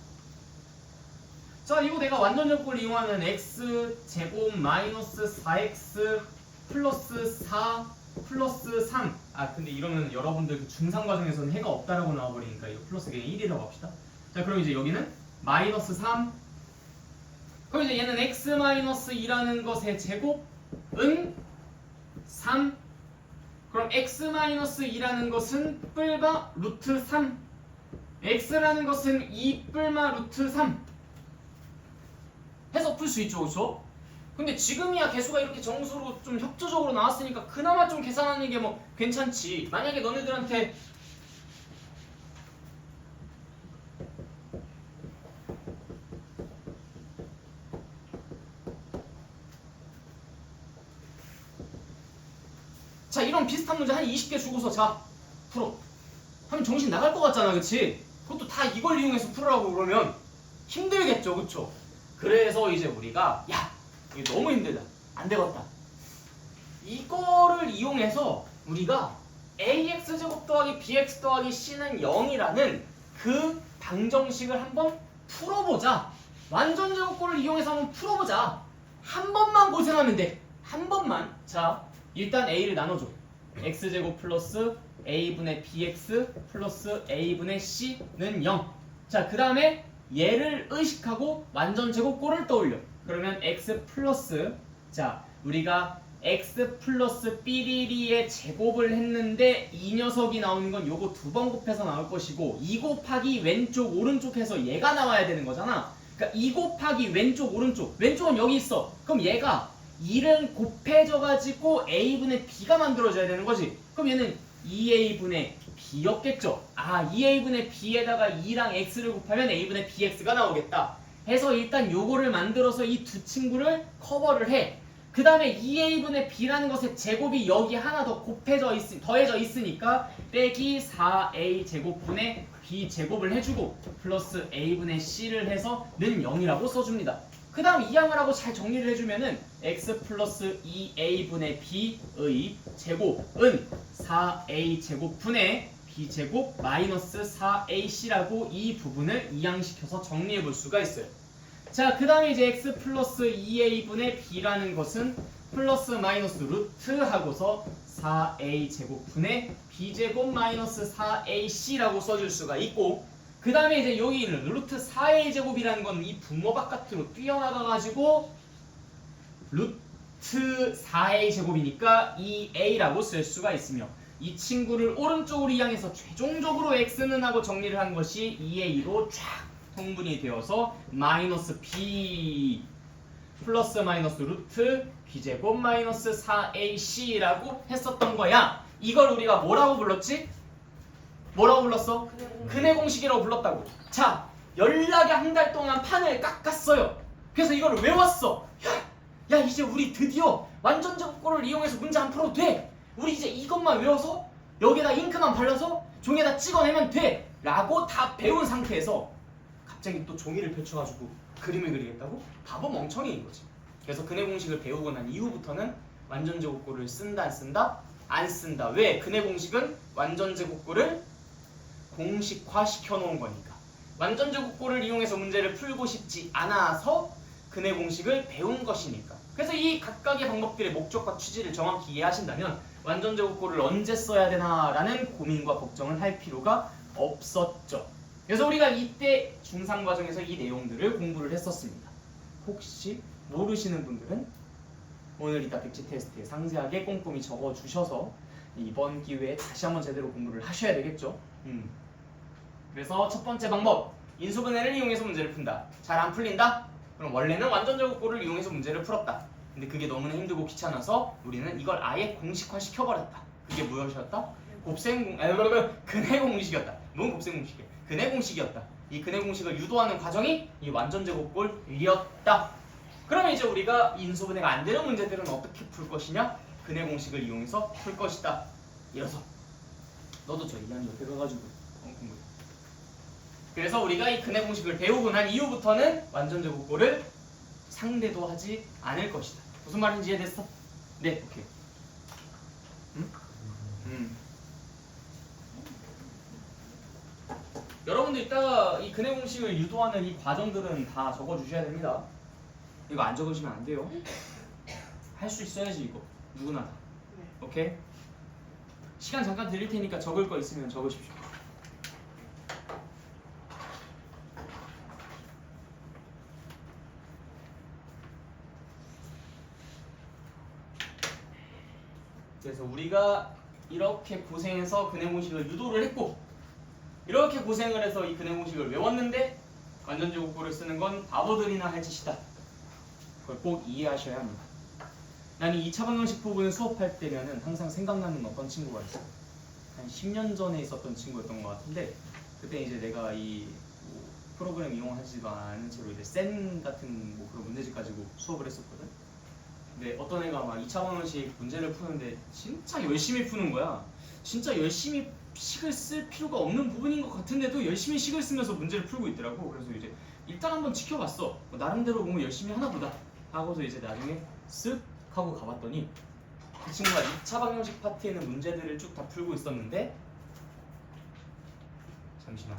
자, 이거 내가 완전 제곱을 이용하면 x제곱 마이너스 4x 플러스 4 플러스 3. 근데 이러면 여러분들 그 중상 과정에서는 해가 없다라고 나와버리니까 이거 플러스 그냥 1이라고 합시다. 자, 그럼 이제 여기는 마이너스 3. 그럼 이제 얘는 x 마이너스 2라는 것의 제곱은 3. 그럼 x 마이너스 2라는 것은 뿔마 루트 3. x라는 것은 2 뿔마 루트 3. 해서 풀 수 있죠, 그렇죠? 근데 지금이야 개수가 이렇게 정수로 좀 협조적으로 나왔으니까 그나마 좀 계산하는 게 뭐 괜찮지. 만약에 너네들한테 자, 이런 비슷한 문제 한 20개 주고서 자, 풀어 하면 정신 나갈 것 같잖아, 그치? 그것도 다 이걸 이용해서 풀으라고 그러면 힘들겠죠, 그쵸? 그래서 이제 우리가 이거 너무 힘들다, 안 되겠다, 이거를 이용해서 우리가 ax제곱 더하기 bx 더하기 c는 0이라는 그 방정식을 한번 풀어보자. 완전 제곱구를 이용해서 한번 풀어보자. 한 번만 고생하면 돼. 한 번만. 자, 일단 a를 나눠줘. x제곱 플러스 a분의 bx 플러스 a분의 c는 0. 자, 그 다음에 얘를 의식하고 완전 제곱구를 떠올려. 그러면 x 플러스, 자, 우리가 x 플러스 삐리리의 제곱을 했는데 이 녀석이 나오는 건 요거 2번 곱해서 나올 것이고 2 곱하기 왼쪽 오른쪽 해서 얘가 나와야 되는 거잖아. 그러니까 2 곱하기 왼쪽 오른쪽, 왼쪽은 여기 있어. 그럼 얘가 1은 곱해져 가지고 a분의 b가 만들어져야 되는 거지. 그럼 얘는 2a분의 b였겠죠. 2a분의 b에다가 2랑 x를 곱하면 a분의 bx가 나오겠다 해서 일단 요거를 만들어서 이 두 친구를 커버를 해. 그 다음에 2a분의 b라는 것의 제곱이 여기 하나 더 더해져 있으니까 빼기 4a 제곱분의 b 제곱을 해주고 플러스 a분의 c를 해서 는 0이라고 써줍니다. 그 다음 이 양을 하고 잘 정리를 해주면은 x 플러스 2a분의 b의 제곱은 4a 제곱분의 b 제곱 마이너스 4ac라고 이 부분을 이항시켜서 정리해 볼 수가 있어요. 자, 그 다음에 이제 x 플러스 2a분의 b라는 것은 플러스 마이너스 루트 하고서 4a 제곱분의 b 제곱 마이너스 4ac라고 써줄 수가 있고, 그 다음에 이제 여기 있는 루트 4a 제곱이라는 건 이 분모 바깥으로 뛰어나가가지고 루트 4a 제곱이니까 2a라고 쓸 수가 있으며, 이 친구를 오른쪽으로 이항해서 최종적으로 x는 하고 정리를 한 것이 2의 2로 쫙 통분이 되어서 마이너스 b 플러스 마이너스 루트 b제곱 마이너스 4ac라고 했었던 거야. 이걸 우리가 뭐라고 불렀지? 뭐라고 불렀어? 근해 공식이라고 불렀다고. 자, 연락에 한 달 동안 판을 깎았어요. 그래서 이걸 외웠어. 야 이제 우리 드디어 완전 제곱꼴을 이용해서 문제 안 풀어도 돼. 우리 이제 이것만 외워서 여기에다 잉크만 발라서 종이에다 찍어내면 돼 라고 다 배운 상태에서 갑자기 또 종이를 펼쳐가지고 그림을 그리겠다고? 바보 멍청이인 거지. 그래서 근해 공식을 배우고 난 이후부터는 완전 제곱꼴을 쓴다 안 쓴다? 안 쓴다. 왜? 근해 공식은 완전 제곱꼴을 공식화 시켜놓은 거니까. 완전 제곱꼴을 이용해서 문제를 풀고 싶지 않아서 근해 공식을 배운 것이니까. 그래서 이 각각의 방법들의 목적과 취지를 정확히 이해하신다면 완전 제곱꼴을 언제 써야 되나라는 고민과 걱정을 할 필요가 없었죠. 그래서 우리가 이때 중3 과정에서 이 내용들을 공부를 했었습니다. 혹시 모르시는 분들은 오늘 이따 백지 테스트에 상세하게 꼼꼼히 적어주셔서 이번 기회에 다시 한번 제대로 공부를 하셔야 되겠죠. 그래서 첫 번째 방법, 인수분해를 이용해서 문제를 푼다. 잘 안 풀린다? 그럼 원래는 완전 제곱꼴을 이용해서 문제를 풀었다. 근데 그게 너무나 힘들고 귀찮아서 우리는 이걸 아예 공식화 시켜버렸다. 그게 무엇이었다? 근해 공식이었다. 뭔 곱셈 공식이야? 근해 공식이었다. 이 근해 공식을 유도하는 과정이 이 완전 제곱꼴이었다. 그러면 이제 우리가 인수분해가 안 되는 문제들은 어떻게 풀 것이냐? 근해 공식을 이용해서 풀 것이다. 이어서 너도 저 이한이 옆에 가가지고 공부해. 그래서 우리가 이 근해 공식을 배우고 난 이후부터는 완전 제곱꼴을 상대도 하지 않을 것이다. 무슨 말인지 이해됐어? 네, 오케이. 여러분들 이따가 이 근해 공식을 유도하는 이 과정들은 다 적어주셔야 됩니다. 이거 안 적으시면 안 돼요. 할 수 있어야지 이거. 누구나 다. 오케이? 시간 잠깐 드릴 테니까 적을 거 있으면 적으십시오. 그래서 우리가 이렇게 고생해서 근해 공식을 유도를 했고 이렇게 고생을 해서 이 근해 공식을 외웠는데 완전 제곱꼴을 쓰는 건 바보들이나 할 짓이다. 그걸 꼭 이해하셔야 합니다. 나는 2차 방정식 부분을 수업할 때면은 항상 생각나는 어떤 친구가 있어. 한 10년 전에 있었던 친구였던 것 같은데 그때 이제 내가 이 프로그램 이용하지도 않은 채로 이제 센 같은 뭐 그런 문제집 가지고 수업을 했었거든. 근데 어떤 애가 막 2차 방정식 문제를 푸는데 진짜 열심히 푸는 거야. 진짜 열심히 식을 쓸 필요가 없는 부분인 것 같은데도 열심히 식을 쓰면서 문제를 풀고 있더라고. 그래서 이제 일단 한번 지켜봤어. 나름대로 공부 열심히 하나 보다 하고서 이제 나중에 쓱 하고 가봤더니 그 친구가 2차 방정식 파트에는 문제들을 쭉 다 풀고 있었는데 잠시만.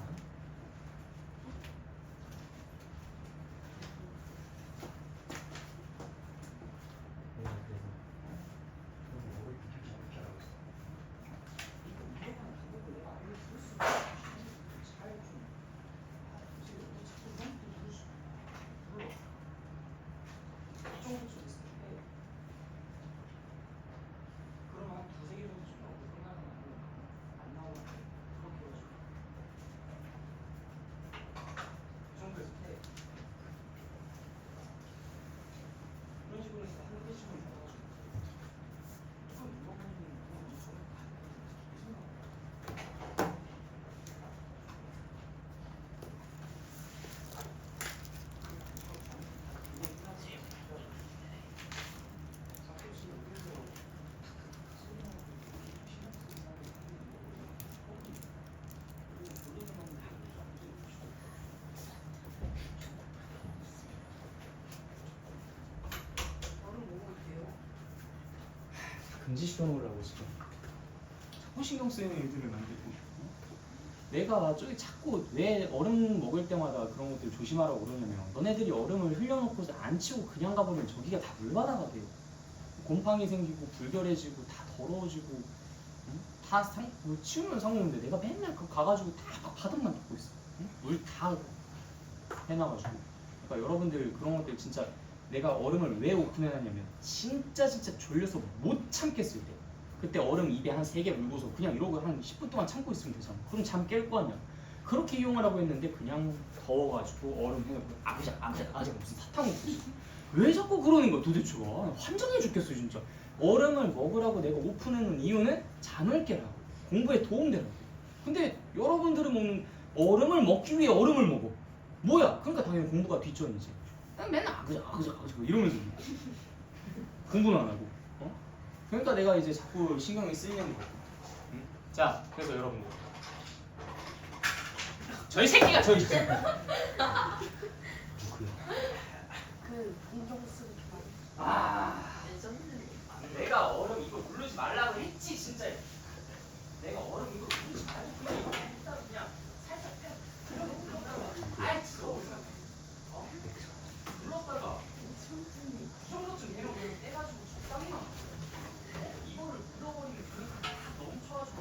금지 시켜놓으라고 지금 자꾸 신경 쓰이는 일들을 만들고 내가 저기 자꾸 왜 얼음 먹을 때마다 그런 것들 조심하라고 그러냐면 너네들이 얼음을 흘려놓고서 안 치고 그냥 가버리면 저기가 다 물바다가 돼요. 곰팡이 생기고 불결해지고 다 더러워지고 뭐 치우면 상관없는데 내가 맨날 그거 가가지고 다 바닥만 닦고 있어. 물 다 해놔가지고. 그러니까 여러분들 그런 것들 진짜 내가 얼음을 왜 오픈해놨냐면 진짜 졸려서 못 참겠을 때 그때 얼음 입에 한 3개 물고서 그냥 이러고 한 10분 동안 참고 있으면 되잖아. 그럼 잠 깰 거 아니야. 그렇게 이용하라고 했는데 그냥 더워가지고 얼음 해놓고 아그작 무슨 사탕 먹고 있어. 왜 자꾸 그러는 거야 도대체가. 환장해 죽겠어 진짜. 얼음을 먹으라고 내가 오픈해놓은 이유는 잠을 깨라고, 공부에 도움되라고. 근데 여러분들은 먹는 얼음을 먹기 위해 얼음을 먹어. 뭐야? 그러니까 당연히 공부가 뒷전이지. 난 맨날 아그작 이러면서 공부는 안 하고. 그러니까 내가 이제 자꾸 신경이 쓰이는 거야. 응? 자, 그래서 여러분들 저희 새끼가 저희 새끼. 누구야? 그 공정 쓰기 좋아해. 아, 내가 얼음 이거 누르지 말라고 했지 진짜. 내가 얼음 이거 누르지 말고 그냥 이거 일단 그냥 살짝 눌렀다가 아이 들어 눌렀다가 정도쯤 되면 그냥 떼가지고 적당히만 이거를 눌러버리면 그러니까 다 멈춰가지고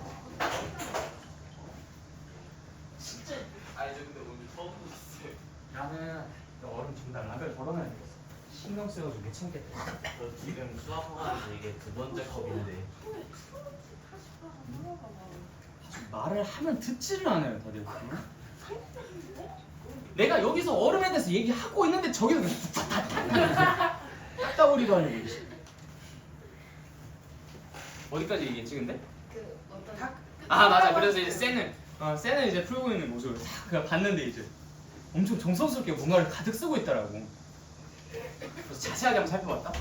진짜. 아 이제 근데 오늘 처음 보셨어요. 나는 얼음 정말 라벨 덜어놔야 되겠어. 신경 쓰여가지고 못 참겠다. 저 지금 수학하면서 이게 2번째 컵인데 말을 하면 듣지를 않아요 다들. 내가 여기서 얼음에 대해서 얘기하고 있는데 저기서 그냥 딱따구리도 아니고. 어디까지 얘기했지 근데? 그 어떤 아 맞아. 그래서 이제 쌤은 이제 풀고 있는 모습을 싹 그냥 봤는데 이제 엄청 정성스럽게 뭔가를 가득 쓰고 있더라고. 그래서 자세하게 한번 살펴봤다.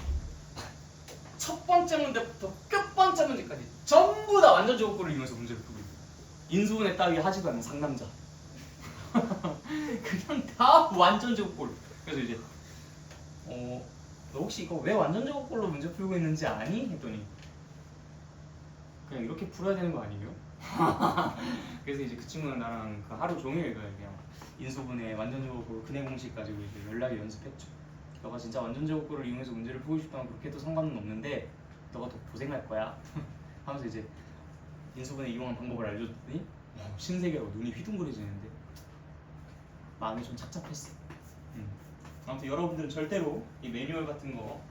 첫 번째 문제부터 끝 번째 문제까지 전부 다 완전 제곱꼴을 이용해서 문제를 풀고 있고, 인수분해 따위 하지도 않는 상남자. 그냥 다 완전 제곱꼴. 그래서 이제 너 혹시 이거 왜 완전 제곱꼴로 문제 풀고 있는지 아니? 했더니 그냥 이렇게 풀어야 되는 거 아니에요? 그래서 이제 그 친구는 나랑 그 하루 종일 그냥 인수분해 완전 제곱꼴 근해 공식 가지고 이제 연락이 연습했죠. 너가 진짜 완전 제곱꼴을 이용해서 문제를 풀고 싶다면 그렇게 해도 상관은 없는데 너가 더 고생할 거야. 하면서 이제 인수분해 이용한 방법을 알려줬더니 신세계라고 눈이 휘둥그레지는데 마음이 좀 착잡했어. 아무튼 여러분들은 절대로 이 매뉴얼 같은 거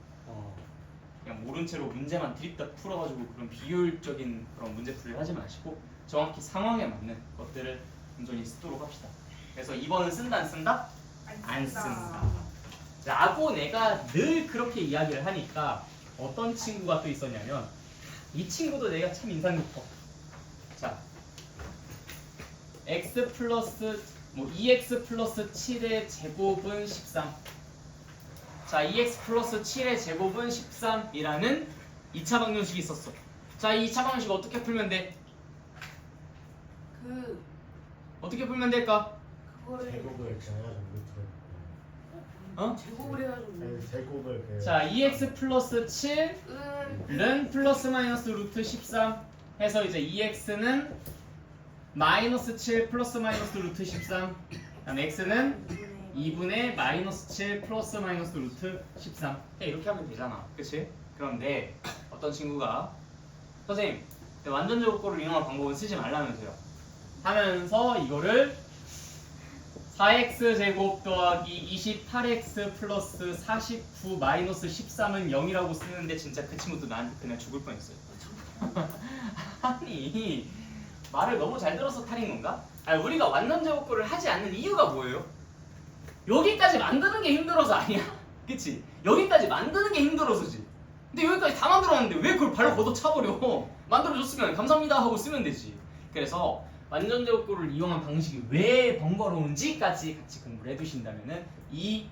그냥 모른 채로 문제만 드립다 풀어가지고 그런 비효율적인 그런 문제풀이를 하지 마시고 정확히 상황에 맞는 것들을 온전히 쓰도록 합시다. 그래서 2번은 쓴다 안 쓴다? 안 쓴다 라고 내가 늘 그렇게 이야기를 하니까 어떤 친구가 또 있었냐면 이 친구도 내가 참 인상 깊어. 자, x 플러스 2x 플러스 7의 제곱은 13. 자, 2x 플러스 7의 제곱은 13이라는 2차 방정식이 있었어. 자, 이 2차 방정식 어떻게 풀면 돼? 어떻게 풀면 될까? 그거를 제곱을 제외하고 제곱을 해가지고 제곱을 자, 2x 플러스 7은 플러스 마이너스 루트 13 해서 이제 2x는 마이너스 7 플러스 마이너스 루트 13, 그다음 x는 2분의 마이너스 7 플러스 마이너스 루트 13. 이렇게 하면 되잖아, 그치? 그런데 어떤 친구가 선생님 완전 제곱꼴을 이용한 방법은 쓰지 말라면서요 하면서 이거를 4x 제곱 더하기 28x 플러스 49 마이너스 13은 0이라고 쓰는데 진짜 그 친구도 나한테 그냥 죽을 뻔했어요. 아니 말을 너무 잘 들어서 탈인 건가? 아니, 우리가 완전 제곱꼴을 하지 않는 이유가 뭐예요? 여기까지 만드는 게 힘들어서 아니야? 그치? 여기까지 만드는 게 힘들어서지. 근데 여기까지 다 만들어놨는데 왜 그걸 발로 걷어 차버려? 만들어줬으면 감사합니다 하고 쓰면 되지. 그래서 완전 제곱꼴을 이용한 방식이 왜 번거로운지까지 같이 공부를 해두신다면은 이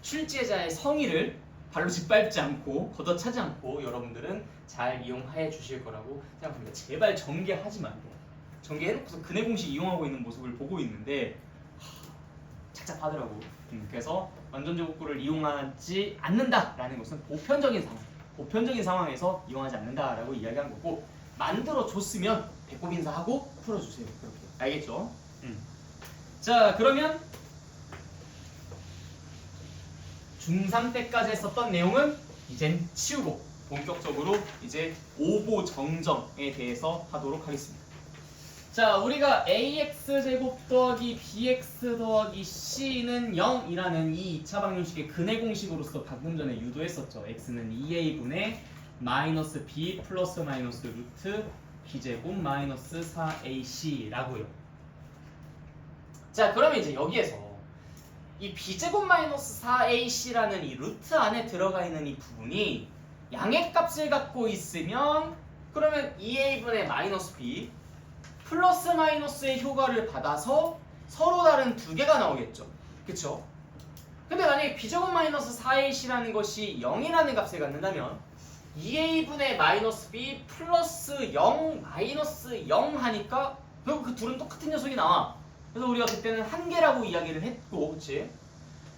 출제자의 성의를 발로 짓밟지 않고 걷어차지 않고 여러분들은 잘 이용해 주실 거라고 생각합니다. 제발 전개하지 말고. 전개해놓고서 근해 공식 이용하고 있는 모습을 보고 있는데 착잡하더라고. 그래서 완전 제곱꼴을 이용하지 않는다라는 것은 보편적인 상황에서 이용하지 않는다라고 이야기한 거고, 만들어 줬으면 배꼽 인사하고 풀어주세요. 그렇게 알겠죠? 자, 그러면 중3 때까지 했었던 내용은 이젠 치우고 본격적으로 이제 오보 정정에 대해서 하도록 하겠습니다. 자, 우리가 ax 제곱 더하기 bx 더하기 c는 0이라는 이 2차 방정식의 근해 공식으로서 방금 전에 유도했었죠. x는 2a분의 마이너스 b 플러스 마이너스 루트 b제곱 마이너스 4ac라고요. 자, 그러면 이제 여기에서 이 b제곱 마이너스 4ac라는 이 루트 안에 들어가 있는 이 부분이 양의 값을 갖고 있으면 그러면 2a분의 마이너스 b 플러스 마이너스의 효과를 받아서 서로 다른 두 개가 나오겠죠. 그쵸? 근데 만약에 b제곱 마이너스 4ac라는 것이 0이라는 값을 갖는다면 2a분의 마이너스 b 플러스 0 마이너스 0 하니까 결국 그 둘은 똑같은 녀석이 나와. 그래서 우리가 그때는 한 개라고 이야기를 했고, 그치?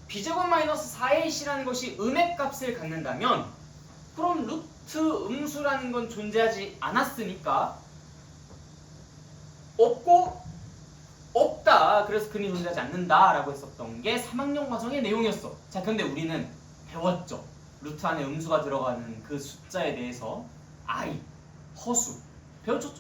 b제곱 마이너스 4ac라는 것이 음의 값을 갖는다면 그럼 루트 음수라는 건 존재하지 않았으니까 없고 없다. 그래서 근이 존재하지 않는다라고 했었던 게 3학년 과정의 내용이었어. 자, 근데 우리는 배웠죠. 루트 안에 음수가 들어가는 그 숫자에 대해서 i, 허수 배웠죠?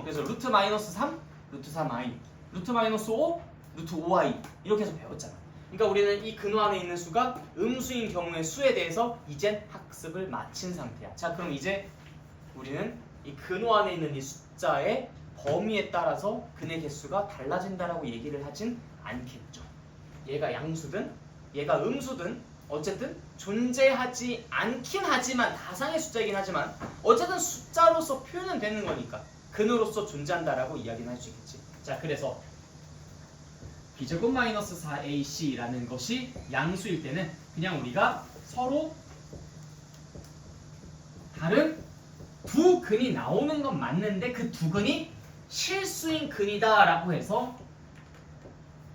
그래서 루트 마이너스 3, 루트 3i, 루트 마이너스 5, 루트 5i 이렇게 해서 배웠잖아. 그러니까 우리는 이 근호 안에 있는 수가 음수인 경우의 수에 대해서 이젠 학습을 마친 상태야. 자, 그럼 이제 우리는 이 근호 안에 있는 이 숫자의 범위에 따라서 근의 개수가 달라진다라고 얘기를 하진 않겠죠. 얘가 양수든 얘가 음수든 어쨌든 존재하지 않긴 하지만 가상의 숫자이긴 하지만 어쨌든 숫자로서 표현은 되는 거니까 근으로서 존재한다라고 이야기는 할 수 있겠지. 자, 그래서 b제곱 마이너스 4ac라는 것이 양수일 때는 그냥 우리가 서로 다른 두 근이 나오는 건 맞는데 그 두 근이 실수인 근이다 라고 해서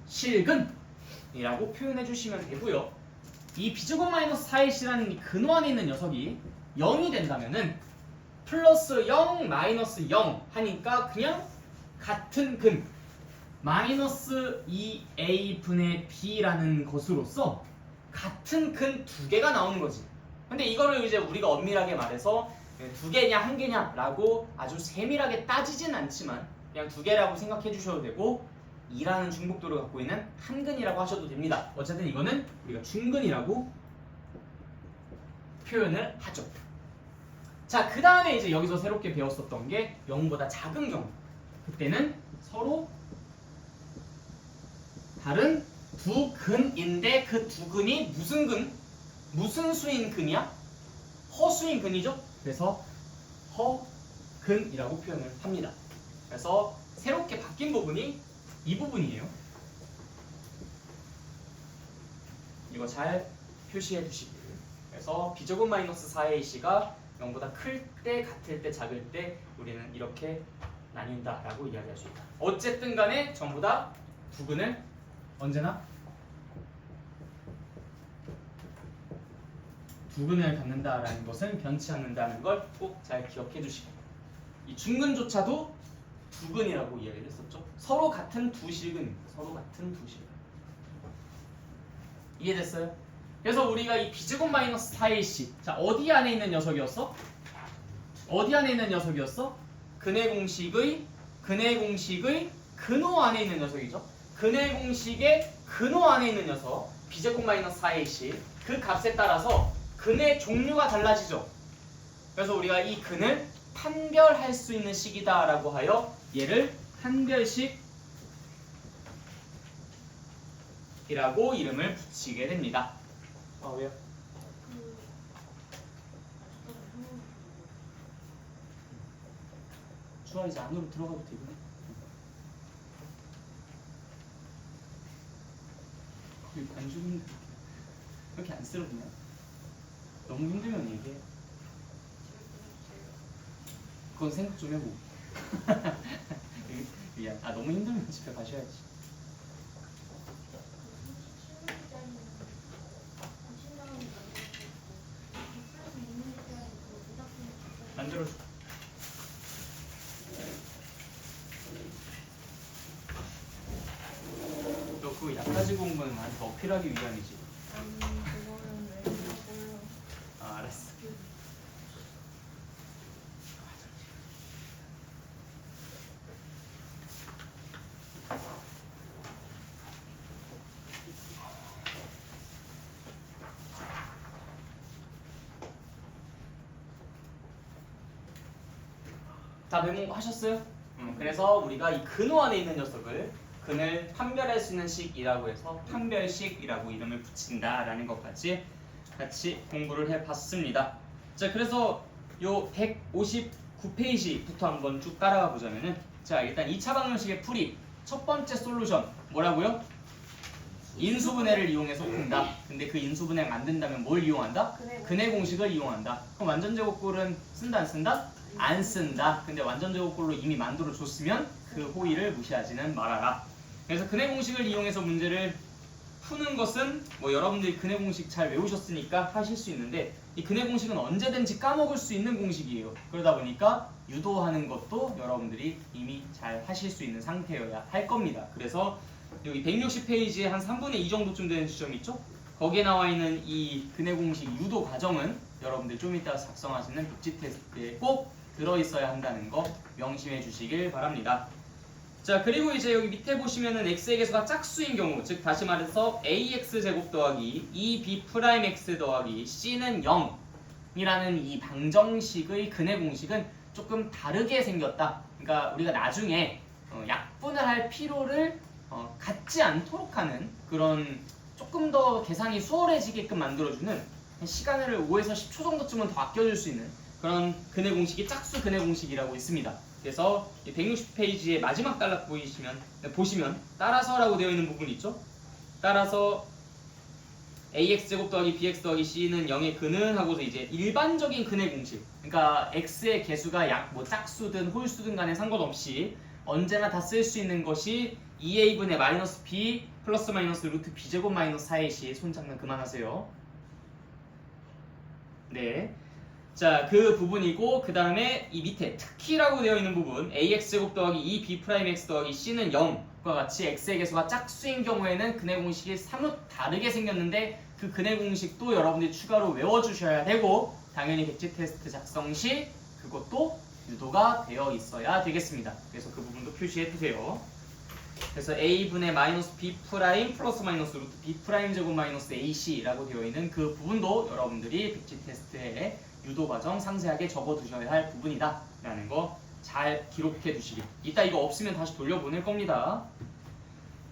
실근이라고 표현해 주시면 되고요. 이 b제곱 마이너스 4ac라는 이 근호 안에 있는 녀석이 0이 된다면은 플러스 0 마이너스 0 하니까 그냥 같은 근 마이너스 2a분의 b라는 것으로서 같은 근 두 개가 나오는 거지. 근데 이거를 이제 우리가 엄밀하게 말해서 두 개냐 한 개냐 라고 아주 세밀하게 따지진 않지만 그냥 두 개라고 생각해 주셔도 되고 2라는 중복도를 갖고 있는 한 근이라고 하셔도 됩니다. 어쨌든 이거는 우리가 중근이라고 표현을 하죠. 자, 그 다음에 이제 여기서 새롭게 배웠었던 게 0보다 작은 경우, 그때는 서로 다른 두 근인데 그 두 근이 무슨 근? 무슨 수인 근이야? 허수인 근이죠? 그래서 허근이라고 표현을 합니다. 그래서 새롭게 바뀐 부분이 이 부분이에요. 이거 잘 표시해 두시길. 그래서 b제곱 마이너스 4ac가 0보다 클 때, 같을 때, 작을 때 우리는 이렇게 나뉜다라고 이야기할 수 있다. 어쨌든 간에 전부 다 두 근을 언제나 두 근을 갖는다라는 것은 변치 않는다는 걸 꼭 잘 기억해 주시고, 이 중근조차도 두 근이라고 이야기를 했었죠. 서로 같은 두 실근입니다. 서로 같은 두 실근. 이해됐어요? 그래서 우리가 이 b제곱 마이너스 4ac, 자, 어디 안에 있는 녀석이었어? 어디 안에 있는 녀석이었어? 근의 공식의 근호 안에 있는 녀석이죠. 근의 공식의 근호 안에 있는 녀석 b제곱 마이너스 4ac, 그 값에 따라서 근의 종류가 달라지죠. 그래서 우리가 이 근을 판별할 수 있는 식이다 라고 하여 얘를 판별식이라고 이름을 붙이게 됩니다. 왜요? 주아 이제 안으로 들어가도 되겠네. 거기 관중인데 그렇게 안쓰럽냐? 너무 힘들면 얘기해. 그건 생각 좀 해보고. 미안. 너무 힘들면 집에 가셔야지. 만들어줘. 너 그 약까지 공부는 나한테 어필하기 위함이지. 그거는 왜 하고요? 알았어. 다 메모하셨어요? 그래서 우리가 이 근호 안에 있는 녀석을 근을 판별할 수 있는 식이라고 해서 판별식이라고 이름을 붙인다라는 것까지 같이 공부를 해봤습니다. 자, 그래서 요 159페이지부터 한번 쭉 따라가 보자면은, 자, 일단 2차 방정식의 풀이 첫 번째 솔루션 뭐라고요? 인수분해를 이용해서 푼다. 근데 그 인수분해가 안 된다면 뭘 이용한다? 근해 공식을 이용한다. 그럼 완전제곱꼴은 쓴다 안 쓴다? 안 쓴다. 근데 완전제곱꼴로 이미 만들어 줬으면 그 호의를 무시하지는 말아라. 그래서 근해 공식을 이용해서 문제를 푸는 것은 뭐 여러분들이 근해 공식 잘 외우셨으니까 하실 수 있는데, 이 근해 공식은 언제든지 까먹을 수 있는 공식이에요. 그러다 보니까 유도하는 것도 여러분들이 이미 잘 하실 수 있는 상태여야 할 겁니다. 그래서 여기 160페이지에 한 3분의 2 정도쯤 되는 지점이 있죠? 거기에 나와 있는 이 근해 공식 유도 과정은 여러분들 좀 이따 작성하시는 복지 테스트에 꼭 들어있어야 한다는 거 명심해 주시길 바랍니다. 자, 그리고 이제 여기 밑에 보시면은 x의 개수가 짝수인 경우, 즉 다시 말해서 ax 제곱 더하기 2b 프라임 x 더하기 c는 0이라는 이 방정식의 근해 공식은 조금 다르게 생겼다. 그러니까 우리가 나중에 약분을 할 필요를 갖지 않도록 하는 그런 조금 더 계산이 수월해지게끔 만들어주는, 시간을 5에서 10초 정도쯤은 더 아껴줄 수 있는 그런 근해 공식이 짝수 근해 공식이라고 있습니다. 그래서 160페이지의 마지막 단락 보시면 따라서라고 되어 있는 부분이 있죠. 따라서 ax제곱 더하기 bx 더하기 c는 0의 근은 하고서 이제 일반적인 근해 공식, 그러니까 x의 개수가 뭐 짝수든 홀수든 간에 상관없이 언제나 다 쓸 수 있는 것이 2a분의 마이너스 b 플러스 마이너스 루트 b제곱 마이너스 4ac. 손장난 그만하세요. 네. 자, 그 부분이고, 그 다음에 이 밑에 특히라고 되어 있는 부분 ax제곱 더하기 2b 프라임 x 더하기 c는 0과 같이 x의 개수가 짝수인 경우에는 근해 공식이 사뭇 다르게 생겼는데, 그 근해 공식도 여러분들이 추가로 외워주셔야 되고, 당연히 백지 테스트 작성 시 그것도 유도가 되어 있어야 되겠습니다. 그래서 그 부분도 표시해 두세요. 그래서 a분의 마이너스 b 프라임 플러스 마이너스 루트 b 프라임 제곱 마이너스 ac라고 되어 있는 그 부분도 여러분들이 백지 테스트에 유도 과정 상세하게 적어 두셔야 할 부분이다 라는 거 잘 기록해 두시길. 이따 이거 없으면 다시 돌려보낼 겁니다.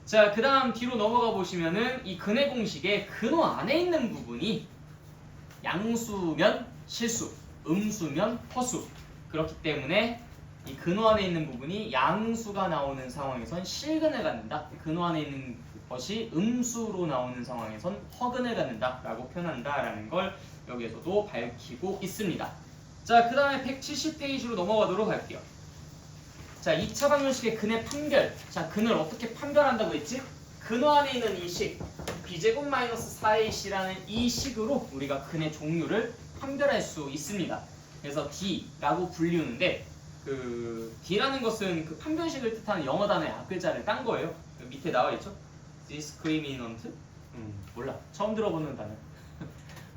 자, 그 다음 뒤로 넘어가 보시면은 이 근해 공식의 근호 안에 있는 부분이 양수면 실수, 음수면 허수. 그렇기 때문에 이 근호 안에 있는 부분이 양수가 나오는 상황에선 실근을 갖는다. 근호 안에 있는 것이 음수로 나오는 상황에선 허근을 갖는다 라고 표현한다라는 걸 여기에서도 밝히고 있습니다. 자, 그 다음에 170페이지로 넘어가도록 할게요. 자, 2차 방정식의 근의 판별. 자, 근을 어떻게 판별한다고 했지? 근호 안에 있는 이 식, b제곱 마이너스 4ac라는 이 식으로 우리가 근의 종류를 판별할 수 있습니다. 그래서 D라고 불리우는데, 그 D라는 것은 그 판별식을 뜻하는 영어 단어의 앞글자를 딴 거예요. 밑에 나와 있죠? discriminant? 몰라. 처음 들어보는 단어.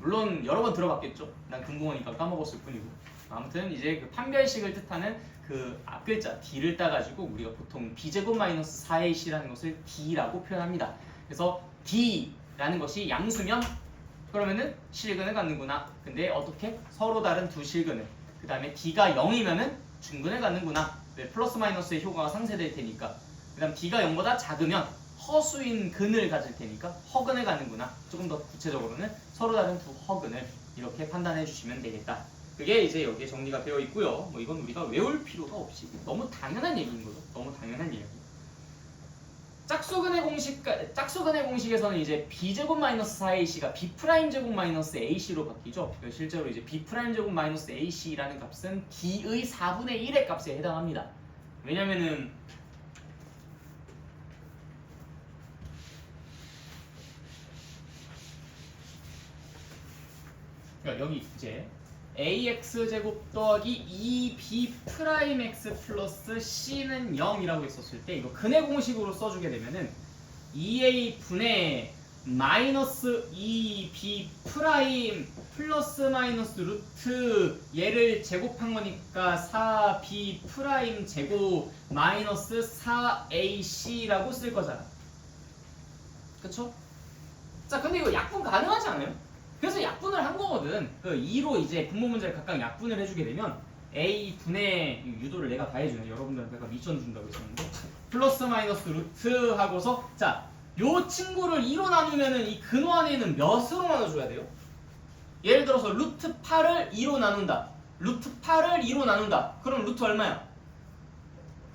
물론 여러 번 들어봤겠죠. 난 궁금하니까 까먹었을 뿐이고. 아무튼 이제 그 판별식을 뜻하는 그 앞글자 D를 따가지고 우리가 보통 b제곱 마이너스 4ac라는 것을 D라고 표현합니다. 그래서 D라는 것이 양수면 그러면은 실근을 갖는구나. 근데 어떻게? 서로 다른 두 실근을. 그 다음에 D가 0이면은 중근을 갖는구나. 왜? 플러스 마이너스의 효과가 상쇄될 테니까. 그 다음 D가 0보다 작으면 허수인 근을 가질 테니까 허근을 갖는구나. 조금 더 구체적으로는 서로 다른 두 허근을 이렇게 판단해 주시면 되겠다. 그게 이제 여기에 정리가 되어 있고요. 뭐 이건 우리가 외울 필요가 없이 너무 당연한 얘기인 거죠. 너무 당연한 얘기. 짝수근의 공식에서는 이제 b제곱 마이너스 4ac가 b 프라임 제곱 마이너스 ac로 바뀌죠. 실제로 이제 b 프라임 제곱 마이너스 ac라는 값은 d의 4분의 1의 값에 해당합니다. 왜냐면은 여기 이제 ax 제곱 더하기 2b 프라임 x 플러스 c는 0이라고 했었을 때 이거 근해 공식으로 써주게 되면은 2a 분의 마이너스 2b 프라임 플러스 마이너스 루트 얘를 제곱한 거니까 4b 프라임 제곱 마이너스 4ac라고 쓸 거잖아. 그쵸? 자, 근데 이거 약분 가능하지 않아요? 그래서 약분을 한 거거든. 그 2로 이제 분모 문제를 각각 약분을 해주게 되면 a 분의 유도를 내가 다 해주네. 여러분들한테 내가 미션 준다고 했었는데 플러스 마이너스 루트 하고서 자, 요 친구를 2로 나누면은 이 근호 안에는 몇으로 나눠줘야 돼요? 예를 들어서 루트 8을 2로 나눈다. 루트 8을 2로 나눈다. 그럼 루트 얼마야?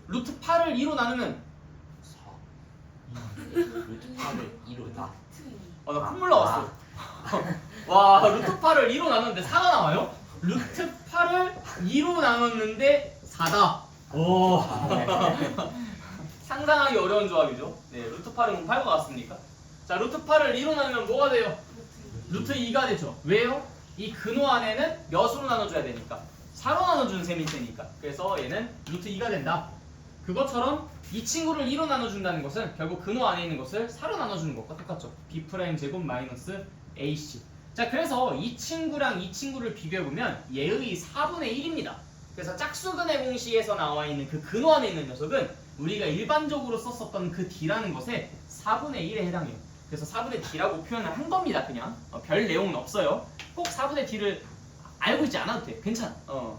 루트 8을 2로 나누면 4 루트 8을 2로 나 나 콧물 나왔어. 와, 루트 8을 2로 나눴는데 4가 나와요? 루트 8을 2로 나눴는데 4다. 오. 상당하게 어려운 조합이죠. 네, 루트 8은 8과 같습니까? 자, 루트 8을 2로 나누면 뭐가 돼요? 루트 2가 되죠. 왜요? 이 근호 안에는 몇으로 나눠줘야 되니까 4로 나눠주는 셈일 테니까. 그래서 얘는 루트 2가 된다. 그것처럼 이 친구를 2로 나눠준다는 것은 결국 근호 안에 있는 것을 4로 나눠주는 것과 똑같죠. b' 제곱 마이너스 ac. 자, 그래서 이 친구랑 이 친구를 비교해보면 얘의 4분의 1입니다. 그래서 짝수근의 공식에서 나와 있는 그 근호 안에 있는 녀석은 우리가 일반적으로 썼었던 그 d라는 것에 4분의 1에 해당해요. 그래서 4분의 d라고 표현을 한 겁니다. 그냥 별 내용은 없어요. 꼭 4분의 d를 알고 있지 않아도 돼. 괜찮아.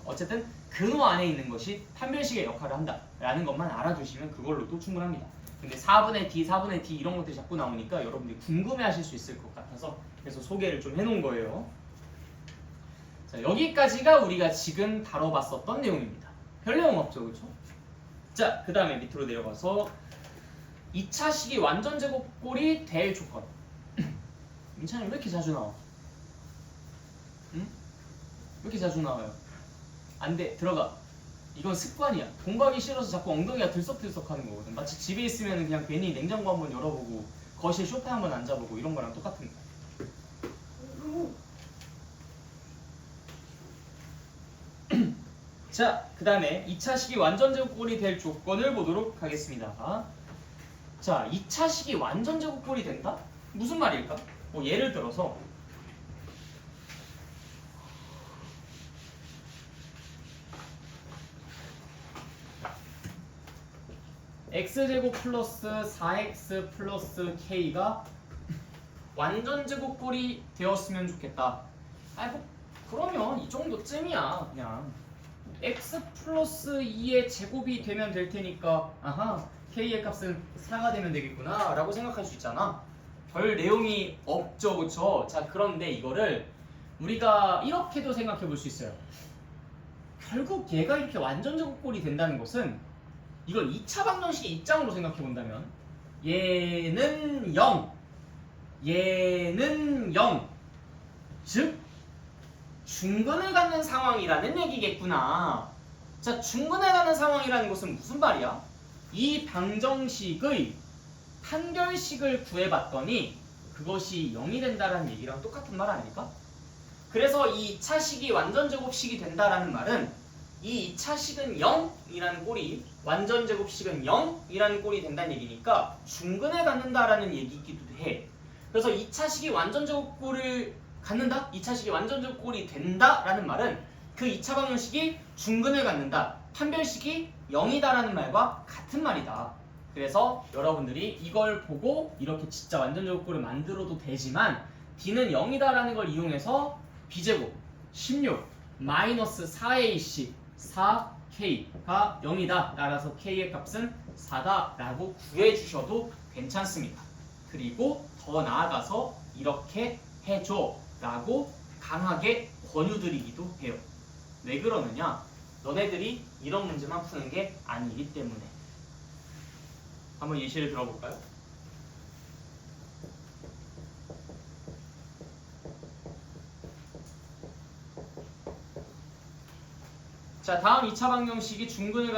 어쨌든 근호 안에 있는 것이 판별식의 역할을 한다 라는 것만 알아두시면 그걸로도 충분합니다. 근데 4분의 d, 4분의 d 이런 것들이 자꾸 나오니까 여러분들이 궁금해하실 수 있을 것 같아서 그래서 소개를 좀 해놓은 거예요. 자, 여기까지가 우리가 지금 다뤄봤었던 내용입니다. 별 내용 없죠, 그렇죠? 자, 그 다음에 밑으로 내려가서 2차식이 완전제곱꼴이 될 조건. 민찬이 왜 이렇게 자주 나와? 응? 왜 이렇게 자주 나와요? 안 돼, 들어가. 이건 습관이야. 공부하기 싫어서 자꾸 엉덩이가 들썩들썩 하는 거거든. 마치 집에 있으면 그냥 괜히 냉장고 한번 열어보고 거실 소파에 한번 앉아보고 이런 거랑 똑같은 거야. 자, 그 다음에 2차식이 완전제곱꼴이 될 조건을 보도록 하겠습니다. 자, 2차식이 완전제곱꼴이 된다? 무슨 말일까? 뭐 예를 들어서 x제곱 플러스 4x 플러스 k가 완전제곱꼴이 되었으면 좋겠다. 뭐 그러면 이 정도쯤이야. 그냥 x 플러스 2의 제곱이 되면 될 테니까 아하, k의 값은 4가 되면 되겠구나 라고 생각할 수 있잖아. 별 내용이 없죠, 그쵸? 자, 그런데 이거를 우리가 이렇게도 생각해 볼 수 있어요. 결국 얘가 이렇게 완전제곱꼴이 된다는 것은 이걸 2차 방정식의 입장으로 생각해 본다면 얘는 0, 얘는 0, 즉 중근을 갖는 상황이라는 얘기겠구나. 자, 중근을 갖는 상황이라는 것은 무슨 말이야? 이 방정식의 판별식을 구해봤더니 그것이 0이 된다라는 얘기랑 똑같은 말 아닐까? 그래서 이 2차식이 완전제곱식이 된다라는 말은 이 2차식은 0이라는 꼴이 완전제곱식은 0이라는 꼴이 된다는 얘기니까 중근을 갖는다라는 얘기이기도 해. 그래서 2차식이 완전제곱꼴을 갖는다? 2차식이 완전제곱꼴이 된다라는 말은 그 2차 방정식이 중근을 갖는다, 판별식이 0이다라는 말과 같은 말이다. 그래서 여러분들이 이걸 보고 이렇게 진짜 완전제곱꼴을 만들어도 되지만 d는 0이다라는 걸 이용해서 b제곱 16 마이너스 4ac 4k가 0이다. 따라서 k의 값은 4다 라고 구해주셔도 괜찮습니다. 그리고 더 나아가서 이렇게 해줘 라고 강하게 권유드리기도 해요. 왜 그러느냐? 너네들이 이런 문제만 푸는 게 아니기 때문에. 한번 예시를 들어볼까요? 자, 다음 2차 방정식이 중근을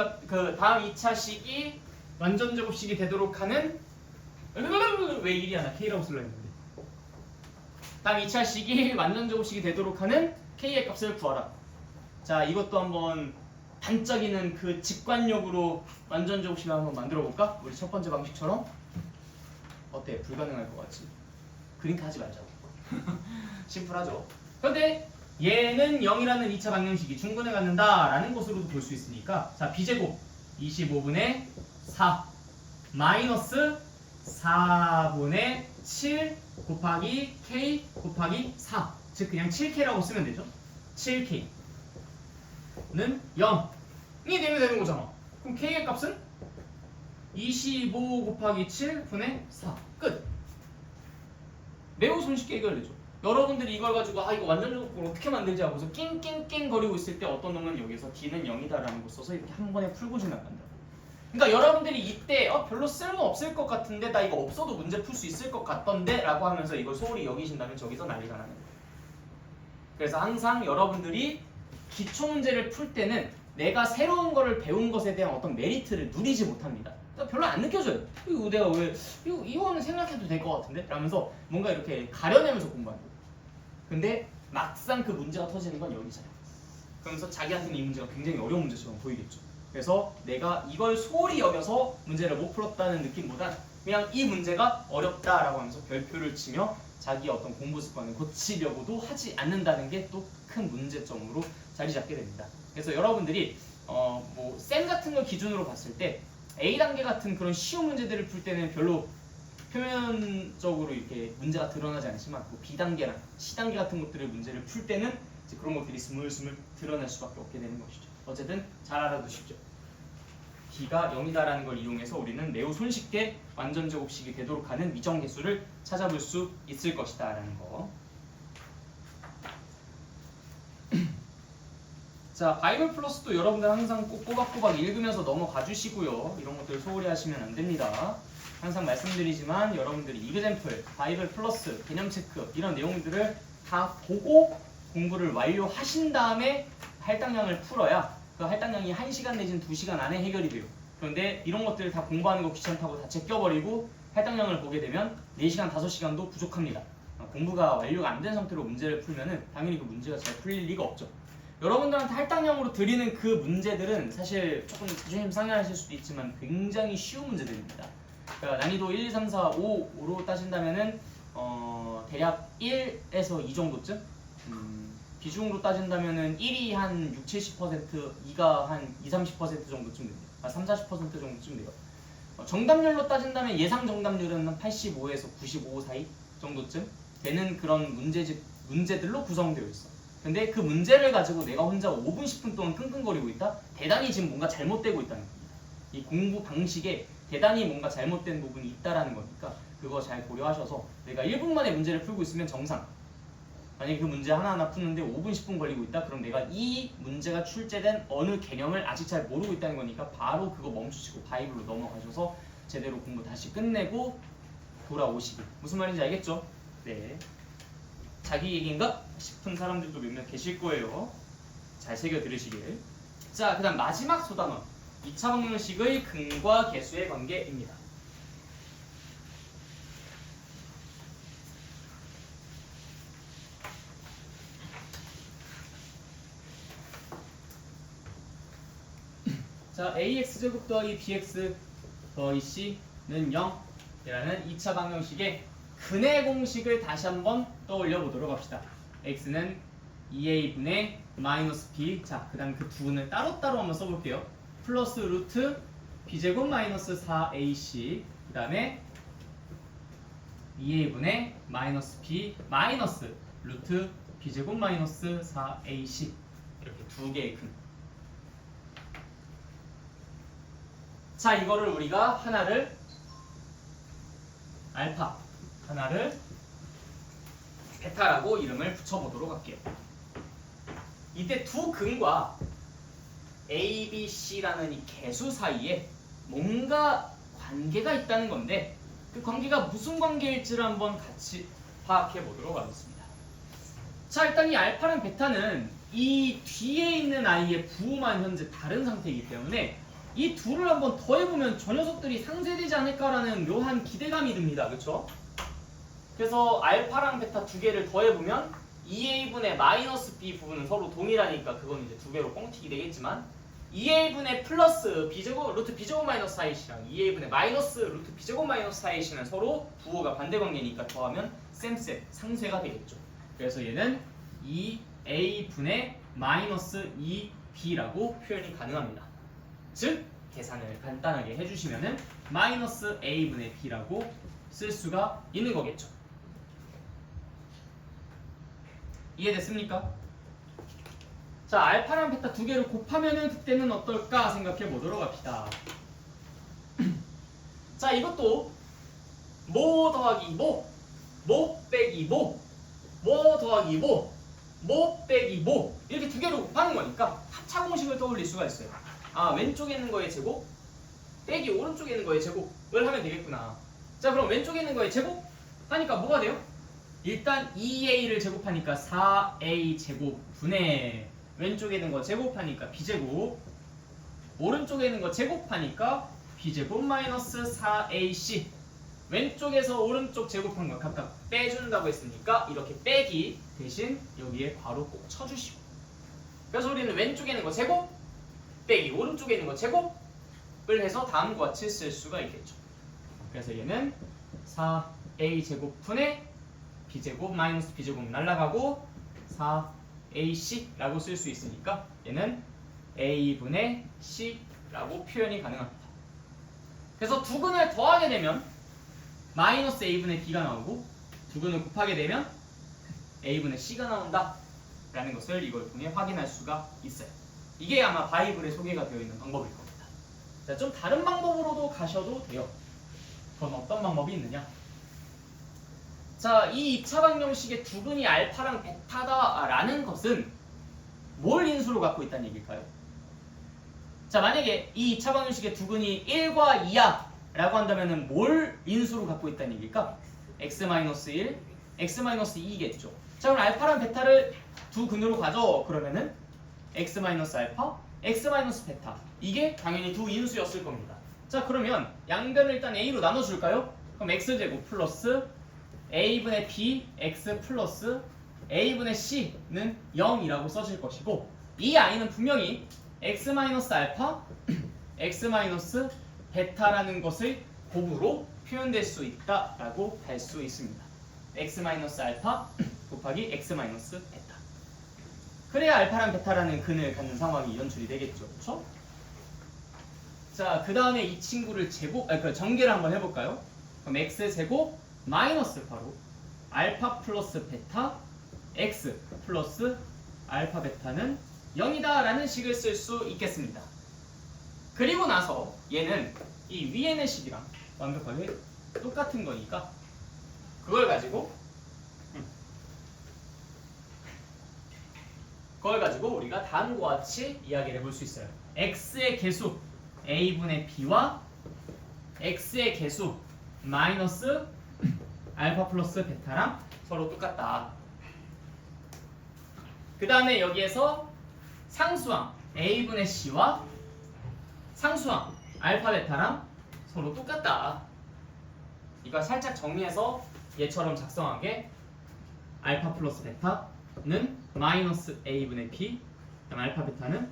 다음 2차식이 완전제곱식이 되도록 하는 왜 1이야? 나 K라고 쓸려 했는데. 다음 2차식이 완전제곱식이 되도록 하는 K의 값을 구하라. 자, 이것도 한번 반짝이는 그 직관력으로 완전제곱식을 한번 만들어 볼까? 우리 첫 번째 방식처럼. 어때? 불가능할 것 같지? 그러니까 하지 말자고. 심플하죠? 그런데 얘는 0이라는 2차 방정식이 중근을 갖는다 라는 것으로도 볼 수 있으니까 자, b제곱 25분의 4 마이너스 4분의 7 곱하기 k 곱하기 4, 즉 그냥 7k라고 쓰면 되죠. 7k 0이 되는 거잖아. 그럼 k의 값은 25 곱하기 7분의 4 끝. 매우 손쉽게 해결되죠. 여러분들이 이걸 가지고 이거 완전적으로 어떻게 만들지 하고서 낑낑낑 거리고 있을 때 어떤 놈은 여기서 d는 0이다라는 거 써서 이렇게 한 번에 풀고 지나간다. 그러니까 여러분들이 이때 별로 쓸모 없을 것 같은데 나 이거 없어도 문제 풀 수 있을 것 같던데 라고 하면서 이걸 소홀히 여기신다면 저기서 난리가 나는 거예요. 그래서 항상 여러분들이 기초 문제를 풀 때는 내가 새로운 거를 배운 것에 대한 어떤 메리트를 누리지 못합니다. 그러니까 별로 안 느껴져요. 이거 내가 왜 이거는 생각해도 될 것 같은데? 라면서 뭔가 이렇게 가려내면서 공부하는 거예요. 근데 막상 그 문제가 터지는 건 여기잖아요. 그러면서 자기한테는 이 문제가 굉장히 어려운 문제처럼 보이겠죠. 그래서 내가 이걸 소홀히 여겨서 문제를 못 풀었다는 느낌보단 그냥 이 문제가 어렵다라고 하면서 별표를 치며 자기 어떤 공부 습관을 고치려고도 하지 않는다는 게 또 큰 문제점으로 자리 잡게 됩니다. 그래서 여러분들이 쌤 같은 걸 기준으로 봤을 때 A단계 같은 그런 쉬운 문제들을 풀 때는 별로 표면적으로 이렇게 문제가 드러나지 않지만 B단계나 C단계 같은 것들의 문제를 풀 때는 이제 그런 것들이 스물스물 드러날 수밖에 없게 되는 것이죠. 어쨌든 잘 알아두십시오. B가 0이다라는 걸 이용해서 우리는 매우 손쉽게 완전 제곱식이 되도록 하는 미정계수를 찾아볼 수 있을 것이다 라는 거. 자, 바이블 플러스도 여러분들 항상 꼭 꼬박꼬박 읽으면서 넘어가 주시고요. 이런 것들 소홀히 하시면 안 됩니다. 항상 말씀드리지만 여러분들이 이그젬플, 바이블 플러스, 개념 체크 이런 내용들을 다 보고 공부를 완료하신 다음에 할당량을 풀어야 그 할당량이 1시간 내지는 2시간 안에 해결이 돼요. 그런데 이런 것들을 다 공부하는 거 귀찮다고 다 제껴버리고 할당량을 보게 되면 4시간, 5시간도 부족합니다. 공부가 완료가 안 된 상태로 문제를 풀면은 당연히 그 문제가 잘 풀릴 리가 없죠. 여러분들한테 할당량으로 드리는 그 문제들은 사실 조금 자존심 상해하실 수도 있지만 굉장히 쉬운 문제들입니다. 그러니까 난이도 1, 2, 3, 4, 5로 따진다면은 대략 1에서 2 정도쯤? 비중으로 따진다면은 1이 한 6, 70%, 2가 한 2, 30% 정도쯤 됩니다. 3, 40% 정도쯤 돼요. 정답률로 따진다면 예상 정답률은 한 85에서 95 사이 정도쯤 되는 그런 문제들로 구성되어 있어. 근데 그 문제를 가지고 내가 혼자 5분, 10분 동안 끙끙거리고 있다? 대단히 지금 뭔가 잘못되고 있다는 겁니다. 이 공부 방식에 대단히 뭔가 잘못된 부분이 있다라는 거니까 그거 잘 고려하셔서 내가 1분 만에 문제를 풀고 있으면 정상. 만약에 그 문제 하나하나 푸는데 5분, 10분 걸리고 있다? 그럼 내가 이 문제가 출제된 어느 개념을 아직 잘 모르고 있다는 거니까 바로 그거 멈추시고 바이블로 넘어가셔서 제대로 공부 다시 끝내고 돌아오시길. 무슨 말인지 알겠죠? 네. 자기 얘기인가 싶은 사람들도 몇몇 계실 거예요. 잘 새겨 들으시길. 자, 그 다음 마지막 소단원 2차 방정식의 근과 계수의 관계입니다. 자, ax제곱 더하기 bx 더하기 c는 0이라는 2차 방정식의 근의 공식을 다시 한번 떠올려 보도록 합시다. x는 2a분의 마이너스 b. 자, 그 다음 그 두 분을 따로따로 한번 써볼게요. 플러스 루트 b제곱 마이너스 4ac. 그 다음에 2a분의 마이너스 b 마이너스 루트 b제곱 마이너스 4ac. 이렇게 두 개의 근. 자, 이거를 우리가 하나를 알파, 하나를 베타라고 이름을 붙여보도록 할게요. 이때 두 근과 A, B, C라는 이 개수 사이에 뭔가 관계가 있다는 건데 그 관계가 무슨 관계일지를 한번 같이 파악해 보도록 하겠습니다. 자, 일단 이 알파랑 베타는 이 뒤에 있는 i의 부호만 현재 다른 상태이기 때문에 이 둘을 한번 더해보면 저 녀석들이 상쇄되지 않을까라는 묘한 기대감이 듭니다. 그렇죠? 그래서 알파랑 베타 두 개를 더해보면 2a분의 마이너스 b 부분은 서로 동일하니까 그건 이제 두 배로 뻥튀기 되겠지만 2a분의 플러스 b제곱 루트 b제곱 마이너스 4ac랑 2a분의 마이너스 루트 b제곱 마이너스 4ac는 서로 부호가 반대관계니까 더하면 쌤 상쇄가 되겠죠. 그래서 얘는 2a분의 마이너스 2b라고 표현이 가능합니다. 즉 계산을 간단하게 해주시면은 마이너스 a분의 b라고 쓸 수가 있는 거겠죠. 이해됐습니까? 자, 알파랑 베타 두 개를 곱하면은 그때는 어떨까 생각해 보도록 합시다. 자, 이것도 모 더하기 모 빼기 모 더하기 모 빼기 모 이렇게 두 개로 곱하는 거니까 합차 공식을 떠올릴 수가 있어요. 아, 왼쪽에 있는 거의 제곱 빼기 오른쪽에 있는 거의 제곱을 하면 되겠구나. 자, 그럼 왼쪽에 있는 거의 제곱 하니까 뭐가 돼요? 일단 2a를 제곱하니까 4a 제곱 분의 왼쪽에 있는 거 제곱하니까 b제곱, 오른쪽에 있는 거 제곱하니까 b제곱 마이너스 4ac. 왼쪽에서 오른쪽 제곱한 거 각각 빼준다고 했으니까 이렇게 빼기 대신 여기에 괄호 꼭 쳐주시고, 그래서 우리는 왼쪽에 있는 거 제곱 빼기 오른쪽에 있는 거 제곱을 해서 다음과 같이 쓸 수가 있겠죠. 그래서 얘는 4a 제곱 분의 b제곱 마이너스 b제곱 날라가고 4ac라고 쓸 수 있으니까 얘는 a분의 c라고 표현이 가능합니다. 그래서 두 근을 더하게 되면 마이너스 a분의 b가 나오고 두 근을 곱하게 되면 a분의 c가 나온다 라는 것을 이걸 통해 확인할 수가 있어요. 이게 아마 바이블에 소개가 되어 있는 방법일 겁니다. 자, 좀 다른 방법으로도 가셔도 돼요. 그건 어떤 방법이 있느냐? 자, 이 2차 방정식의 두 근이 알파랑 베타다라는 것은 뭘 인수로 갖고 있다는 얘기일까요? 자, 만약에 이 2차 방정식의 두 근이 1과 2야 라고 한다면 뭘 인수로 갖고 있다는 얘기일까? x-1, x-2겠죠. 자, 그럼 알파랑 베타를 두 근으로 가져. 그러면은 x-알파, x-베타. 이게 당연히 두 인수였을 겁니다. 자, 그러면 양변을 일단 a로 나눠줄까요? 그럼 x제곱 플러스 a분의 b, x 플러스 a분의 c는 0이라고 써질 것이고, 이 i는 분명히 x-알파, x-베타라는 것의 곱으로 표현될 수 있다라고 할 수 있습니다. x-알파 곱하기 x-베타. 그래야 알파랑 베타라는 근을 갖는 상황이 연출이 되겠죠. 그렇죠? 자, 그 다음에 이 친구를 전개를 한번 해볼까요? 그럼 x제곱 마이너스 바로 알파 플러스 베타 x 플러스 알파 베타는 0이다 라는 식을 쓸 수 있겠습니다. 그리고 나서 얘는 이 위에 있는 식이랑 완벽하게 똑같은 거니까 그걸 가지고 우리가 다음과 같이 이야기를 해볼 수 있어요. x의 개수 a분의 b와 x의 개수 마이너스 알파 플러스 베타랑 서로 똑같다. 그 다음에 여기에서 상수항 a분의 c와 상수항 알파 베타랑 서로 똑같다. 이거 살짝 정리해서 얘처럼 작성하게 알파 플러스 베타는 마이너스 a분의 b, 그다음 알파 베타는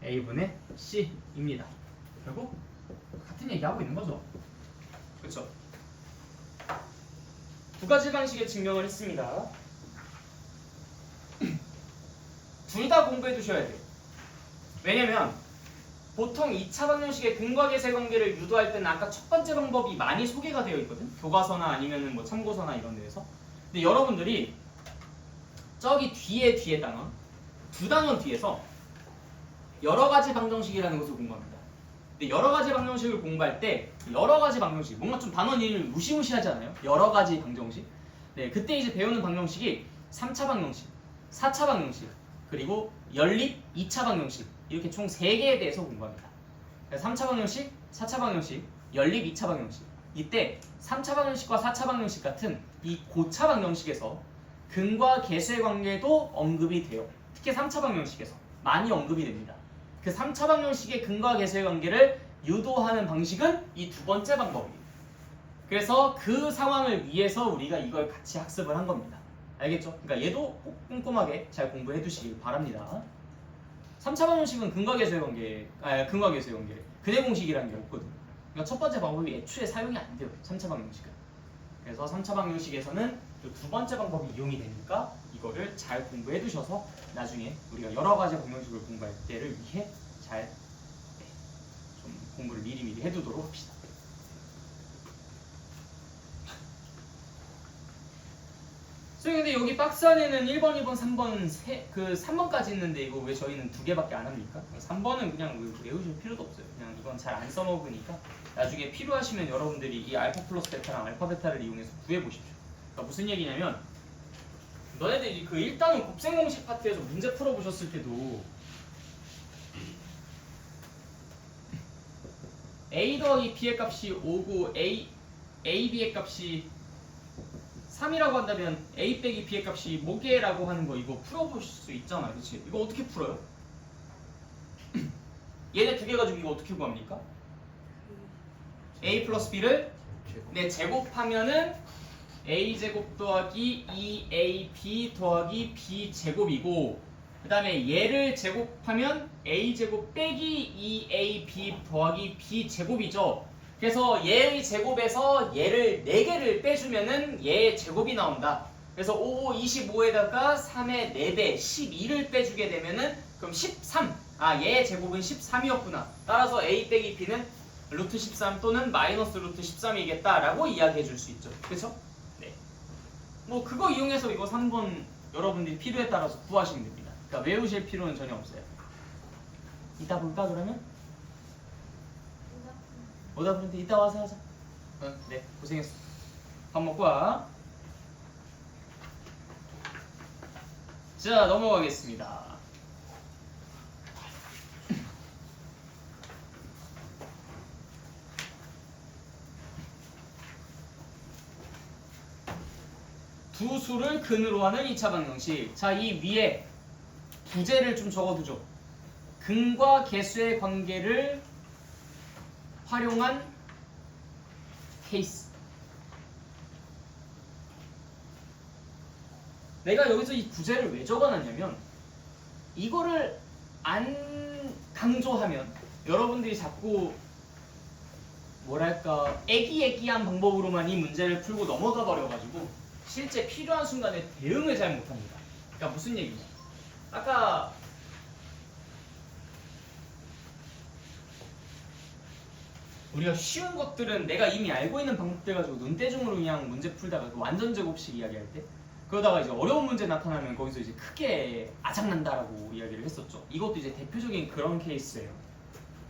a분의 c입니다. 결국 같은 얘기하고 있는 거죠. 그렇죠? 두 가지 방식의 증명을 했습니다. 둘 다 공부해 두셔야 돼요. 왜냐면 보통 2차 방정식의 근과 계세 관계를 유도할 때는 아까 첫 번째 방법이 많이 소개가 되어 있거든. 교과서나 아니면 뭐 참고서나 이런 데에서. 근데 여러분들이 저기 뒤에 단원, 두 단원 뒤에서 여러 가지 방정식이라는 것을 공부합니다. 근데 여러 가지 방정식을 공부할 때 여러 가지 방정식, 뭔가 좀 단원 이름이 무시무시하지 않아요? 여러 가지 방정식. 네, 그때 이제 배우는 방정식이 3차 방정식, 4차 방정식, 그리고 연립 2차 방정식, 이렇게 총 3개에 대해서 공부합니다. 3차 방정식, 4차 방정식, 연립 2차 방정식. 이때 3차 방정식과 4차 방정식 같은 이 고차 방정식에서 근과 계수의 관계도 언급이 돼요. 특히 3차 방정식에서 많이 언급이 됩니다. 그 3차 방정식의 근과 계수의 관계를 유도하는 방식은 이 두 번째 방법이에요. 그래서 그 상황을 위해서 우리가 이걸 같이 학습을 한 겁니다. 알겠죠? 그러니까 얘도 꼭 꼼꼼하게 잘 공부해 두시길 바랍니다. 3차 방정식은 근과 계수의 관계, 근과 계수의 관계, 근의 공식이라는 게 없거든요. 그러니까 첫 번째 방법이 애초에 사용이 안 돼요. 3차 방정식은. 그래서 3차 방정식에서는 두 번째 방법이 이용이 되니까 이거를 잘 공부해 두셔서 나중에 우리가 여러 가지 방정식을 공부할 때를 위해 잘 좀 공부를 미리미리 해두도록 합시다. 선생님 근데 여기 박스 안에는 1번, 2번, 3번 그 3번까지 있는데 이거 왜 저희는 2개밖에 안 합니까? 3번은 그냥 외우실 필요도 없어요. 그냥 이건 잘 안 써먹으니까 나중에 필요하시면 여러분들이 이 알파 플러스 베타랑 알파 베타를 이용해서 구해보십시오. 그러니까 무슨 얘기냐면 너네들이 그 1단원 곱셈 공식 파트에서 문제 풀어보셨을 때도 a 더하기 b의 값이 5고 b의 값이 3이라고 한다면 a 빼기 b의 값이 뭐게라고 하는 거 이거 풀어보실 수 있잖아, 그렇지? 이거 어떻게 풀어요? 얘네 두 개 가지고 이거 어떻게 구합니까? a 플러스 b를 네 제곱하면은 a 제곱 더하기 2ab 더하기 b 제곱이고 그 다음에 얘를 제곱하면 a 제곱 빼기 2ab 더하기 b 제곱이죠. 그래서 얘의 제곱에서 얘를 4개를 빼주면은 얘의 제곱이 나온다. 그래서 5, 25에다가 3의 4배 12를 빼주게 되면은 그럼 13. 얘의 제곱은 13이었구나. 따라서 a 빼기 b는 루트 13 또는 마이너스 루트 13이겠다 라고 이야기해 줄 수 있죠. 그렇죠? 네. 뭐 그거 이용해서 이거 3번 여러분들이 필요에 따라서 구하시면 됩니다. 그러니까 외우실 필요는 전혀 없어요. 이따 볼까 그러면? 오다 보는데 이따 와서 하자. 네, 고생했어. 밥 먹고 와. 자, 넘어가겠습니다. 두 수를 근으로 하는 2차 방정식. 자, 이 위에 부제를 좀 적어두죠. 근과 개수의 관계를 활용한 케이스. 내가 여기서 이 부제를 왜 적어놨냐면 이거를 안 강조하면 여러분들이 자꾸 뭐랄까 애기애기한 방법으로만 이 문제를 풀고 넘어가 버려가지고 실제 필요한 순간에 대응을 잘 못합니다. 그러니까 무슨 얘기냐? 아까 우리가 쉬운 것들은 내가 이미 알고 있는 방법들 가지고 눈대중으로 그냥 문제 풀다가 그 완전 제곱식 이야기할 때 그러다가 이제 어려운 문제 나타나면 거기서 이제 크게 아작난다라고 이야기를 했었죠. 이것도 이제 대표적인 그런 케이스예요.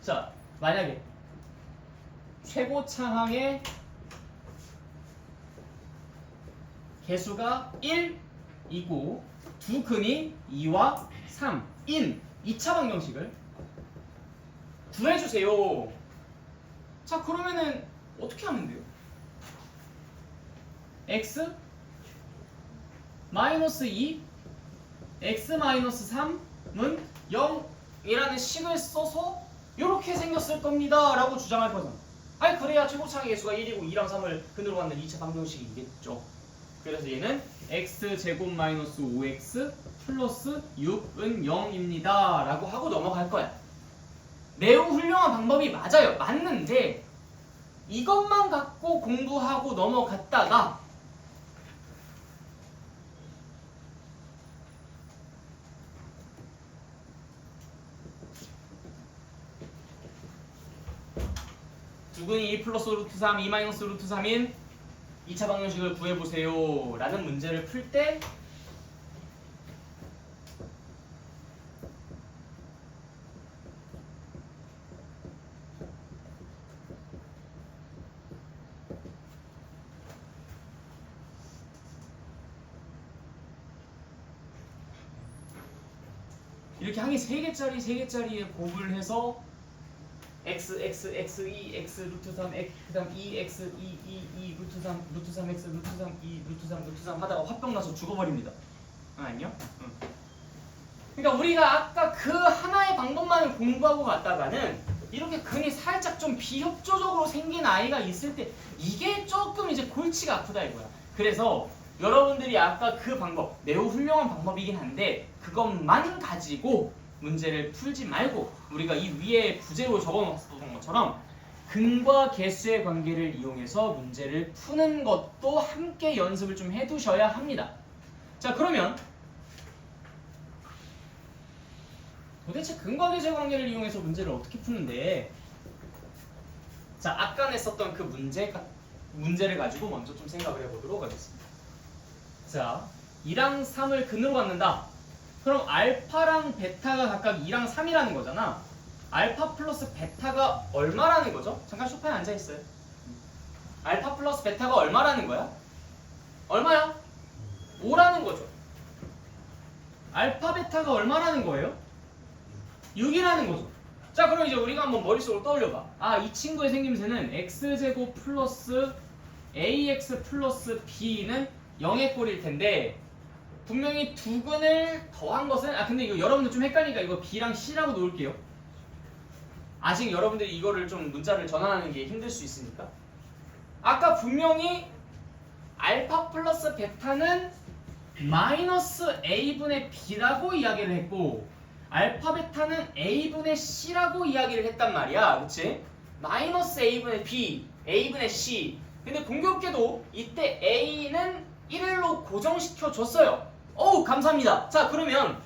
자, 만약에 최고 차항의 개수가 1이고 두 근이 2와 3인 2차 방정식을 구해주세요. 자, 그러면은 어떻게 하면 돼요? x 마이너스 2 x 마이너스 3은 0이라는 식을 써서 이렇게 생겼을 겁니다 라고 주장할 거잖아. 아니 그래야 최고차항의 개수가 1이고 2랑 3을 근으로 갖는 2차 방정식이겠죠. 그래서 얘는 x제곱 마이너스 5x 플러스 6은 0입니다 라고 하고 넘어갈 거야. 매우 훌륭한 방법이 맞아요. 맞는데 이것만 갖고 공부하고 넘어갔다가 두근이 1 플러스 루트 3, 2 마이너스 루트 3인 2차 방정식을 구해보세요 라는 문제를 풀 때 이렇게 항이 3개짜리에 곱을 해서 x, x, x, 2, x, 루트 3, x, 그 다음 2x, 2, 루트 3, 루트 3x, 루트 3, 2, 루트 3, 루트 3 하다가 화병 나서 죽어버립니다. 아니요? 응. 그러니까 우리가 아까 그 하나의 방법만을 공부하고 갔다가는 이렇게 근이 살짝 좀 비협조적으로 생긴 아이가 있을 때 이게 조금 이제 골치가 아프다 이거야. 그래서 여러분들이 아까 그 방법, 매우 훌륭한 방법이긴 한데 그것만 가지고 문제를 풀지 말고 우리가 이 위에 부제로 적어놓았던 것처럼 근과 개수의 관계를 이용해서 문제를 푸는 것도 함께 연습을 좀 해두셔야 합니다. 자, 그러면 도대체 근과 개수의 관계를 이용해서 문제를 어떻게 푸는데? 자, 아까 냈었던 그 문제를 가지고 먼저 좀 생각을 해보도록 하겠습니다. 자, 2랑 3을 근으로 갖는다. 그럼 알파랑 베타가 각각 2랑 3이라는 거잖아. 알파 플러스 베타가 얼마라는 거죠? 잠깐 소파에 앉아있어요. 알파 플러스 베타가 얼마라는 거야? 얼마야? 5라는 거죠. 알파 베타가 얼마라는 거예요? 6이라는 거죠. 자, 그럼 이제 우리가 한번 머릿속으로 떠올려봐. 아, 이 친구의 생김새는 x제곱 플러스 ax 플러스 b는 0의 꼴일 텐데 분명히 두 근을 더한 것은 근데 이거 여러분들 좀 헷갈리니까 이거 b랑 c라고 놓을게요. 아직 여러분들이 이거를 좀 문자를 전환하는 게 힘들 수 있으니까. 아까 분명히 알파 플러스 베타는 마이너스 a분의 b라고 이야기를 했고 알파 베타는 a분의 c라고 이야기를 했단 말이야. 그치? 마이너스 a분의 b, a분의 c. 근데 공교롭게도 이때 a는 1로 고정시켜 줬어요. 어우, 감사합니다. 자, 그러면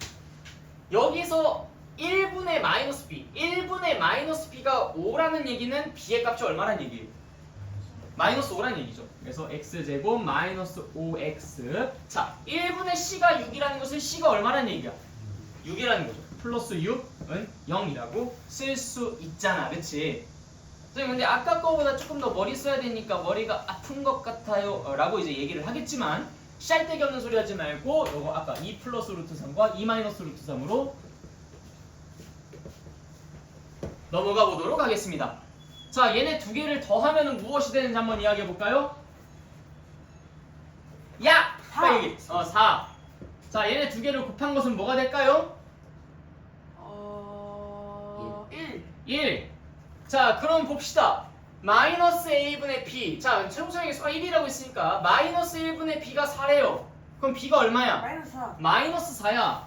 여기서 1분의 마이너스 b, 1분의 마이너스 b가 5라는 얘기는 b의 값이 얼마란 얘기예요? 마이너스 5라는 얘기죠. 그래서 x제곱 마이너스 5x. 자, 1분의 c가 6이라는 것은 c가 얼마란 얘기야? 6이라는 거죠. 플러스 6은 0이라고 쓸 수 있잖아. 그치? 근데 아까 거보다 조금 더 머리 써야 되니까 머리가 아픈 것 같아요 라고 이제 얘기를 하겠지만 짤데기 없는 소리 하지 말고 요거 아까 2 플러스 루트 3과 2 마이너스 루트 3으로 넘어가 보도록 하겠습니다. 자, 얘네 두 개를 더하면 무엇이 되는지 한번 이야기해 볼까요? 야! 4 얘기. 4. 자, 얘네 두 개를 곱한 것은 뭐가 될까요? 1. 1. 자, 그럼 봅시다. 마이너스 a분의 b. 자, 최우선의 개수가 1이라고 했으니까 마이너스 1분의 b가 4래요. 그럼 b가 얼마야? 마이너스 4. 마이너스 4야.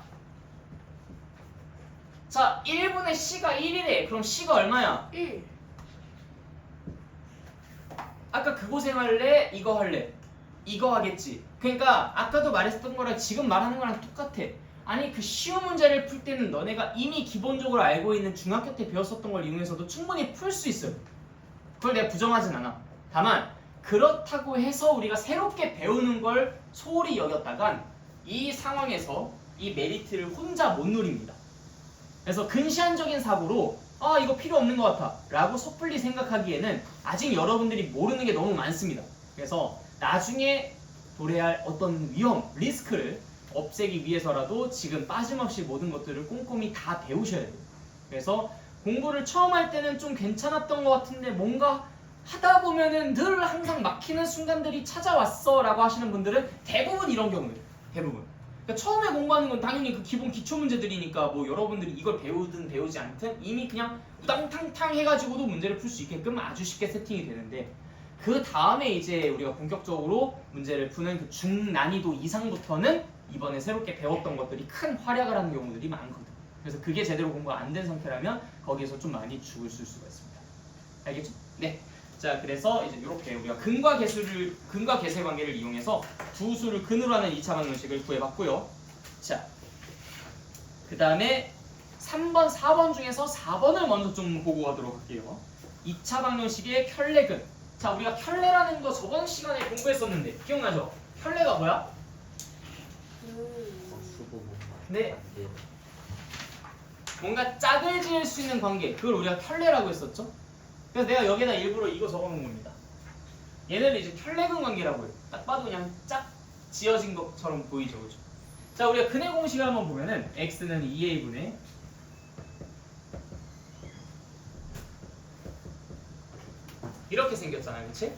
자, 1분의 c가 1이래. 그럼 c가 얼마야? 1. 아까 그 고생할래? 이거 할래? 이거 하겠지. 그러니까 아까도 말했던 거랑 지금 말하는 거랑 똑같아. 아니, 그 쉬운 문제를 풀 때는 너네가 이미 기본적으로 알고 있는 중학교 때 배웠었던 걸 이용해서도 충분히 풀 수 있어요. 그걸 내가 부정하진 않아. 다만 그렇다고 해서 우리가 새롭게 배우는 걸 소홀히 여겼다간 이 상황에서 이 메리트를 혼자 못 누립니다. 그래서 근시안적인 사고로 이거 필요 없는 것 같아 라고 섣불리 생각하기에는 아직 여러분들이 모르는 게 너무 많습니다. 그래서 나중에 도래할 어떤 위험, 리스크를 없애기 위해서라도 지금 빠짐없이 모든 것들을 꼼꼼히 다 배우셔야 돼요. 그래서 공부를 처음 할 때는 좀 괜찮았던 것 같은데 뭔가 하다 보면은 늘 항상 막히는 순간들이 찾아왔어 라고 하시는 분들은 대부분 이런 경우예요. 대부분. 그러니까 처음에 공부하는 건 당연히 그 기본 기초 문제들이니까 뭐 여러분들이 이걸 배우든 배우지 않든 이미 그냥 우당탕탕 해가지고도 문제를 풀 수 있게끔 아주 쉽게 세팅이 되는데 그 다음에 이제 우리가 본격적으로 문제를 푸는 그 중난이도 이상부터는 이번에 새롭게 배웠던 것들이 큰 활약을 하는 경우들이 많거든. 그래서 그게 제대로 공부가 안 된 상태라면 거기에서 좀 많이 죽을 수가 있습니다. 알겠죠? 네. 자, 그래서 이제 이렇게 우리가 근과 계세 관계를 이용해서 두 수를 근으로 하는 2차 방정식을 구해봤고요. 자, 그 다음에 3번, 4번 중에서 4번을 먼저 좀 보고 가도록 할게요. 2차 방정식의 켤레근. 자, 우리가 켤레라는 거 저번 시간에 공부했었는데 기억나죠? 켤레가 뭐야? 네. 뭔가 짝을 지을 수 있는 관계, 그걸 우리가 켤레라고 했었죠? 그래서 내가 여기에다 일부러 이거 적어놓은 겁니다. 얘네를 이제 켤레근 관계라고 해요. 딱 봐도 그냥 짝 지어진 것처럼 보이죠, 그죠? 자, 우리가 근의 공식을 한번 보면은 x는 2a분의 이렇게 생겼잖아요, 그치?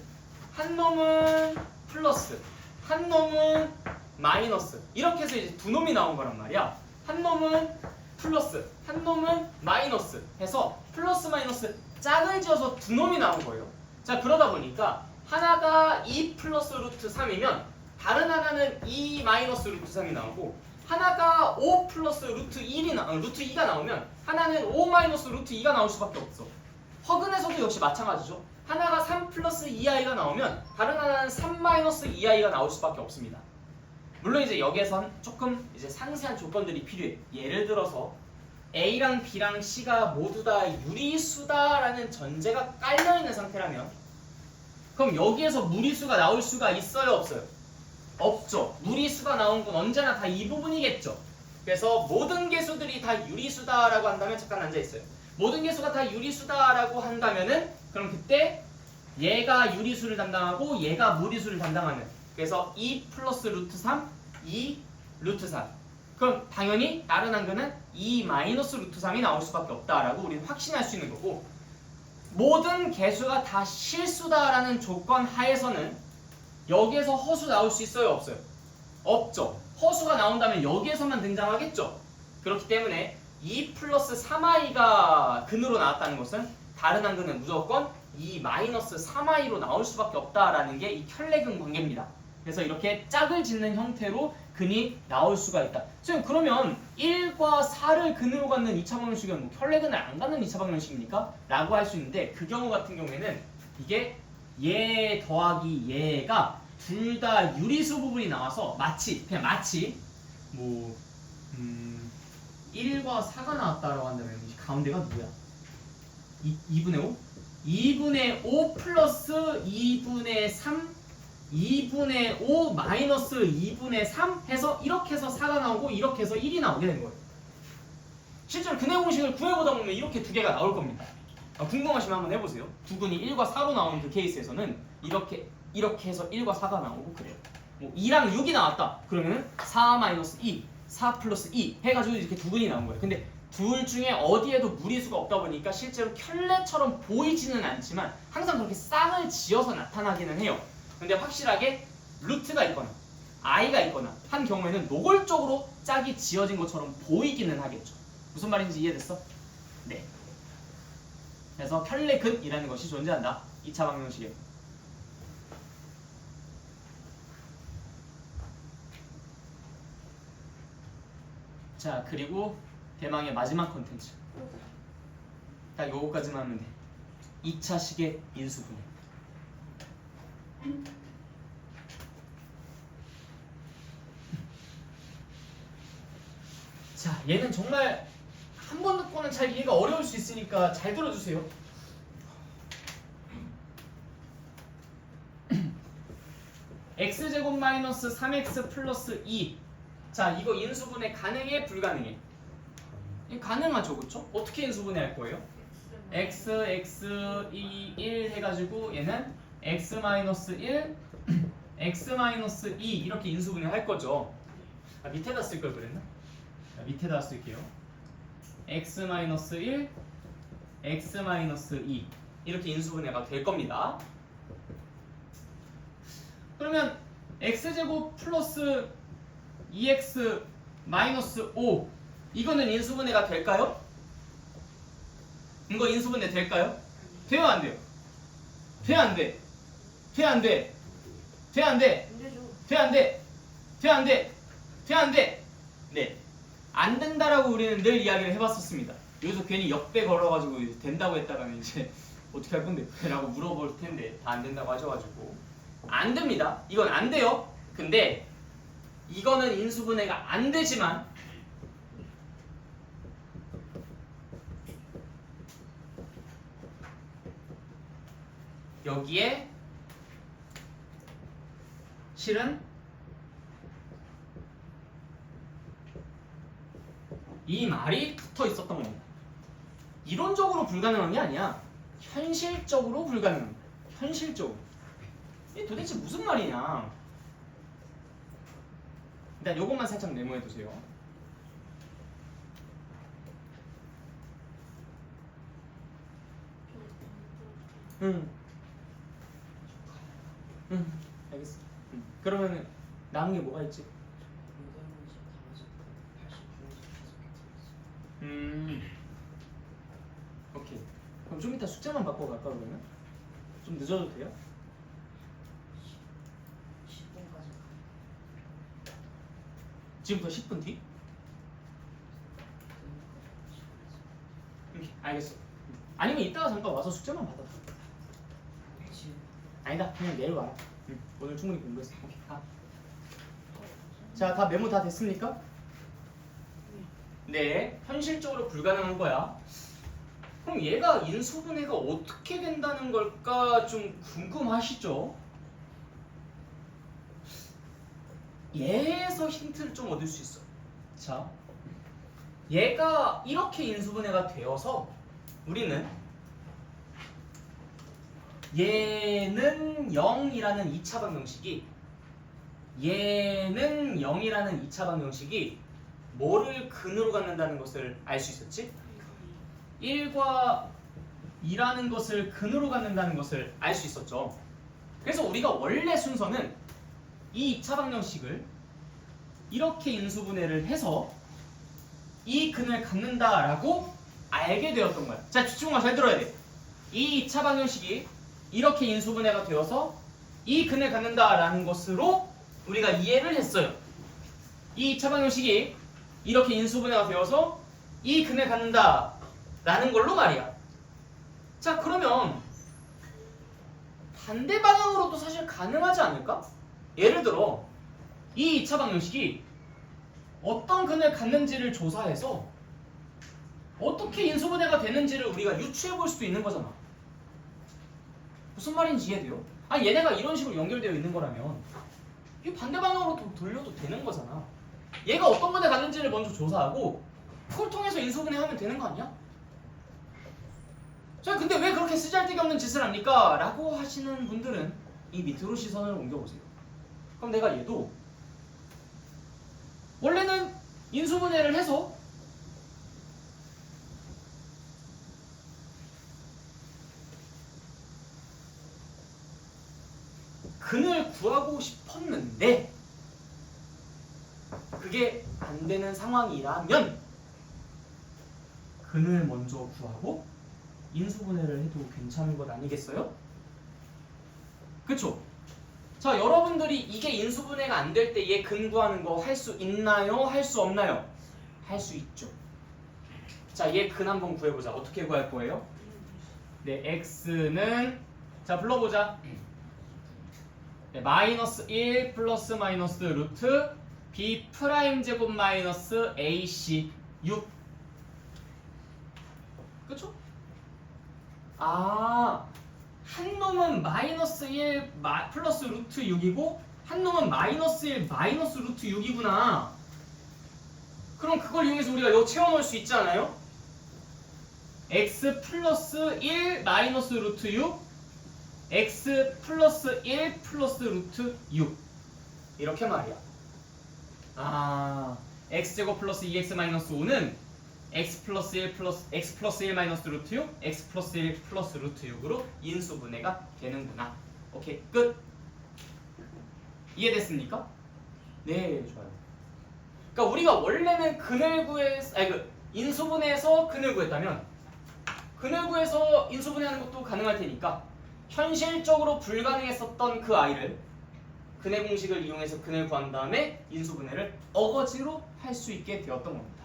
한 놈은 플러스, 한 놈은 마이너스. 이렇게 해서 이제 두 놈이 나온 거란 말이야. 한 놈은 플러스, 한 놈은 마이너스 해서 플러스 마이너스 짝을 지어서 두 놈이 나온 거예요. 자, 그러다 보니까 하나가 2 플러스 루트 3이면 다른 하나는 2 마이너스 루트 3이 나오고 하나가 5 플러스 루트 2가 나오면 하나는 5 마이너스 루트 2가 나올 수밖에 없어. 허근에서도 역시 마찬가지죠. 하나가 3 플러스 2i가 나오면 다른 하나는 3 마이너스 2i가 나올 수밖에 없습니다. 물론 이제 여기에서 조금 이제 상세한 조건들이 필요해. 예를 들어서 A랑 B랑 C가 모두 다 유리수다라는 전제가 깔려있는 상태라면 그럼 여기에서 무리수가 나올 수가 있어요, 없어요? 없죠. 무리수가 나온 건 언제나 다 이 부분이겠죠. 그래서 모든 개수들이 다 유리수다라고 한다면 잠깐 앉아있어요. 모든 개수가 다 유리수다라고 한다면은 그럼 그때 얘가 유리수를 담당하고 얘가 무리수를 담당하는, 그래서 2 플러스 루트 3, 2 루트 3. 그럼 당연히 다른 한근은 2 마이너스 루트 3이 나올 수밖에 없다라고 우리는 확신할 수 있는 거고, 모든 개수가 다 실수다라는 조건 하에서는 여기에서 허수 나올 수 있어요, 없어요? 없죠. 허수가 나온다면 여기에서만 등장하겠죠. 그렇기 때문에 2 플러스 3i가 근으로 나왔다는 것은 다른 한근은 무조건 2 마이너스 3i로 나올 수밖에 없다라는 게 이 켤레근 관계입니다. 그래서 이렇게 짝을 짓는 형태로 근이 나올 수가 있다. 지금 그러면 1과 4를 근으로 갖는 2차 방정식은 뭐 켤레근을 안 갖는 2차 방정식입니까? 라고 할 수 있는데, 그 경우 같은 경우에는 이게 얘 더하기 얘가 둘 다 유리수 부분이 나와서 마치 그냥 마치 뭐 1과 4가 나왔다라고 한다면 이 가운데가 누구야? 2분의 5? 2분의 5 플러스 2분의 3 2분의 5 마이너스 2분의 3 해서 이렇게 해서 4가 나오고 이렇게 해서 1이 나오게 된 거예요. 실제로 근해 공식을 구해보다 보면 이렇게 두 개가 나올 겁니다. 궁금하시면 한번 해보세요. 두 근이 1과 4로 나오는 그 케이스에서는 이렇게 해서 1과 4가 나오고 그래요. 뭐 2랑 6이 나왔다. 그러면 4 마이너스 2, 4 플러스 2 해가지고 이렇게 두 근이 나온 거예요. 근데 둘 중에 어디에도 무리수가 없다 보니까 실제로 켤레처럼 보이지는 않지만 항상 그렇게 쌍을 지어서 나타나기는 해요. 근데 확실하게 루트가 있거나 i가 있거나 한 경우에는 노골적으로 짝이 지어진 것처럼 보이기는 하겠죠. 무슨 말인지 이해됐어? 네. 그래서 켤레근이라는 것이 존재한다. 2차 방정식에. 자, 그리고 대망의 마지막 컨텐츠. 딱 요거까지만 하면 돼. 2차식의 인수분해. 자, 얘는 정말 한 번 듣고는 잘 이해가 어려울 수 있으니까 잘 들어주세요. x제곱 마이너스 3x 플러스 2. 자, 이거 인수분해 가능해? 불가능해? 가능하죠, 그쵸? 어떻게 인수분해 할 거예요? x, 2, 1 해가지고 얘는 x 마이너스 1, x 마이너스 2 이렇게 인수분해 할 거죠. 밑에다 쓸 걸 그랬나? 밑에다 쓸게요. x 마이너스 1, x 마이너스 2 이렇게 인수분해가 될 겁니다. 그러면 x제곱 플러스 2x 마이너스 5 이거는 인수분해가 될까요? 이거 인수분해 될까요? 돼요, 안 돼요? 돼, 안 돼? 돼, 안 돼? 돼, 안 돼? 돼, 안 돼? 돼, 안 돼? 돼, 안 돼? 네. 안 된다라고 우리는 늘 이야기를 해봤었습니다. 여기서 괜히 역배 걸어가지고 된다고 했다가는 이제 어떻게 할 건데? 라고 물어볼 텐데 다 안 된다고 하셔가지고 안 됩니다. 이건 안 돼요. 근데 이거는 인수분해가 안 되지만 여기에 실은 이 말이 붙어 있었던 겁니다. 이론적으로 불가능한 게 아니야. 현실적으로 불가능합니다. 현실적으로. 이게 도대체 무슨 말이냐. 일단 요것만 살짝 메모해 두세요. 응, 알겠어. 그러면 남은 게 뭐가 있지? 오케이. 그럼 좀 이따 숫자만 바꿔갈까 그러면? 좀 늦어도 돼요? 10분까지. 지금부터 10분 뒤? 알겠어. 아니면 이따가 잠깐 와서 숙제만 받아. 아니다. 그냥 내일 와라. 오늘 충분히 공부했어. 오케이. 가. 자, 다 메모 다 됐습니까? 네. 현실적으로 불가능한 거야. 그럼 얘가 인수분해가 어떻게 된다는 걸까 좀 궁금하시죠? 얘에서 힌트를 좀 얻을 수 있어. 자, 얘가 이렇게 인수분해가 되어서 우리는 얘는 0이라는 2차 방정식이 뭐를 근으로 갖는다는 것을 알 수 있었지? 1과 2라는 것을 근으로 갖는다는 것을 알 수 있었죠. 그래서 우리가 원래 순서는 이 2차 방정식을 이렇게 인수분해를 해서 이 근을 갖는다라고 알게 되었던 거야. 자, 집중과 잘 들어야 돼. 이 2차 방정식이 이렇게 인수분해가 되어서 이 근을 갖는다라는 것으로 우리가 이해를 했어요. 이 2차 방정식이 이렇게 인수분해가 되어서 이 근을 갖는다라는 걸로 말이야. 자, 그러면 반대 방향으로도 사실 가능하지 않을까? 예를 들어 이 2차 방정식이 어떤 근을 갖는지를 조사해서 어떻게 인수분해가 되는지를 우리가 유추해 볼 수도 있는 거잖아. 무슨 말인지 이해돼요? 아니, 얘네가 이런 식으로 연결되어 있는 거라면 이 반대 방향으로 돌려도 되는 거잖아. 얘가 어떤 근을 갖는지를 먼저 조사하고 그걸 통해서 인수분해하면 되는 거 아니야? 자, 근데 왜 그렇게 쓰잘데기 없는 짓을 합니까? 라고 하시는 분들은 이 밑으로 시선을 옮겨보세요. 그럼 내가 얘도 원래는 인수분해를 해서 근을 구하고 싶었는데 그게 안 되는 상황이라면 근을 먼저 구하고 인수분해를 해도 괜찮은 것 아니겠어요? 그쵸? 자, 여러분들이 이게 인수분해가 안 될 때 얘 근 구하는 거 할 수 있나요? 할 수 없나요? 할 수 있죠. 자, 얘 근 한번 구해보자. 어떻게 구할 거예요? 네, x는 자, 불러보자. 네, 마이너스 1 플러스 마이너스 루트 b 프라임 제곱 마이너스 ac 6. 그쵸? 아, 한 놈은 마이너스 1 플러스 루트 6이고 한 놈은 마이너스 1 마이너스 루트 6이구나. 그럼 그걸 이용해서 우리가 이거 채워넣을 수 있잖아요. x 플러스 1 마이너스 루트 6 x 플러스 1 플러스 루트 6 이렇게 말이야. 아, x제곱 플러스 2x 마이너스 5는 x 플러스 1 마이너스 루트 6 x 플러스 1 플러스 루트 6으로 인수분해가 되는구나. 오케이, 끝. 이해됐습니까? 네, 좋아요. 그러니까 우리가 원래는 근을 구해서 인수분해해서 근을 구했다면 근을 구해서 인수분해하는 것도 가능할 테니까 현실적으로 불가능했었던 그 아이를 근의 공식을 이용해서 근을 구한 다음에 인수분해를 어거지로 할 수 있게 되었던 겁니다.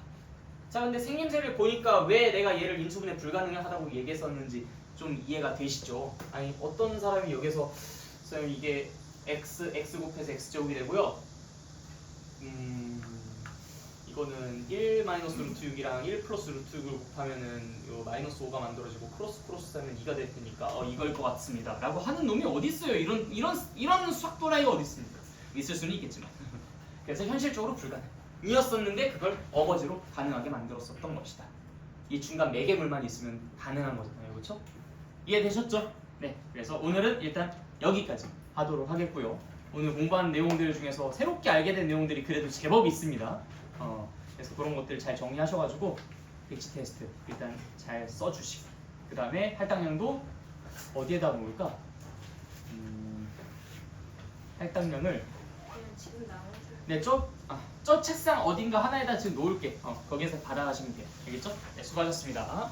자, 근데 생김새를 보니까 왜 내가 얘를 인수분해 불가능하다고 얘기했었는지 좀 이해가 되시죠? 아니, 어떤 사람이 여기서 쌤 이게 x 곱해서 x제곱이 되고요. 이거는 1 마이너스 루트 6이랑 1 플러스 루트 6을 곱하면은 요 마이너스 5가 만들어지고 크로스 하면 2가 될 테니까 이걸 것 같습니다. 라고 하는 놈이 어디 있어요? 이런 수학 도라이가 어디 있습니까? 있을 수는 있겠지만. 그래서 현실적으로 불가능이었었는데 그걸 어거지로 가능하게 만들었었던 것이다. 이 중간 매개물만 있으면 가능한 거잖아요. 그렇죠? 이해되셨죠? 네. 그래서 오늘은 일단 여기까지 하도록 하겠고요. 오늘 공부한 내용들 중에서 새롭게 알게 된 내용들이 그래도 제법 있습니다. 그래서 그런 것들 잘 정리하셔가지고 백지 테스트 일단 잘 써주시고 그 다음에 할당량도 어디에다 놓을까? 할당량을 그냥 지금 나와주세요. 네, 저 책상 어딘가 하나에다 지금 놓을게. 거기에서 받아가시면 돼요. 알겠죠? 네, 수고하셨습니다.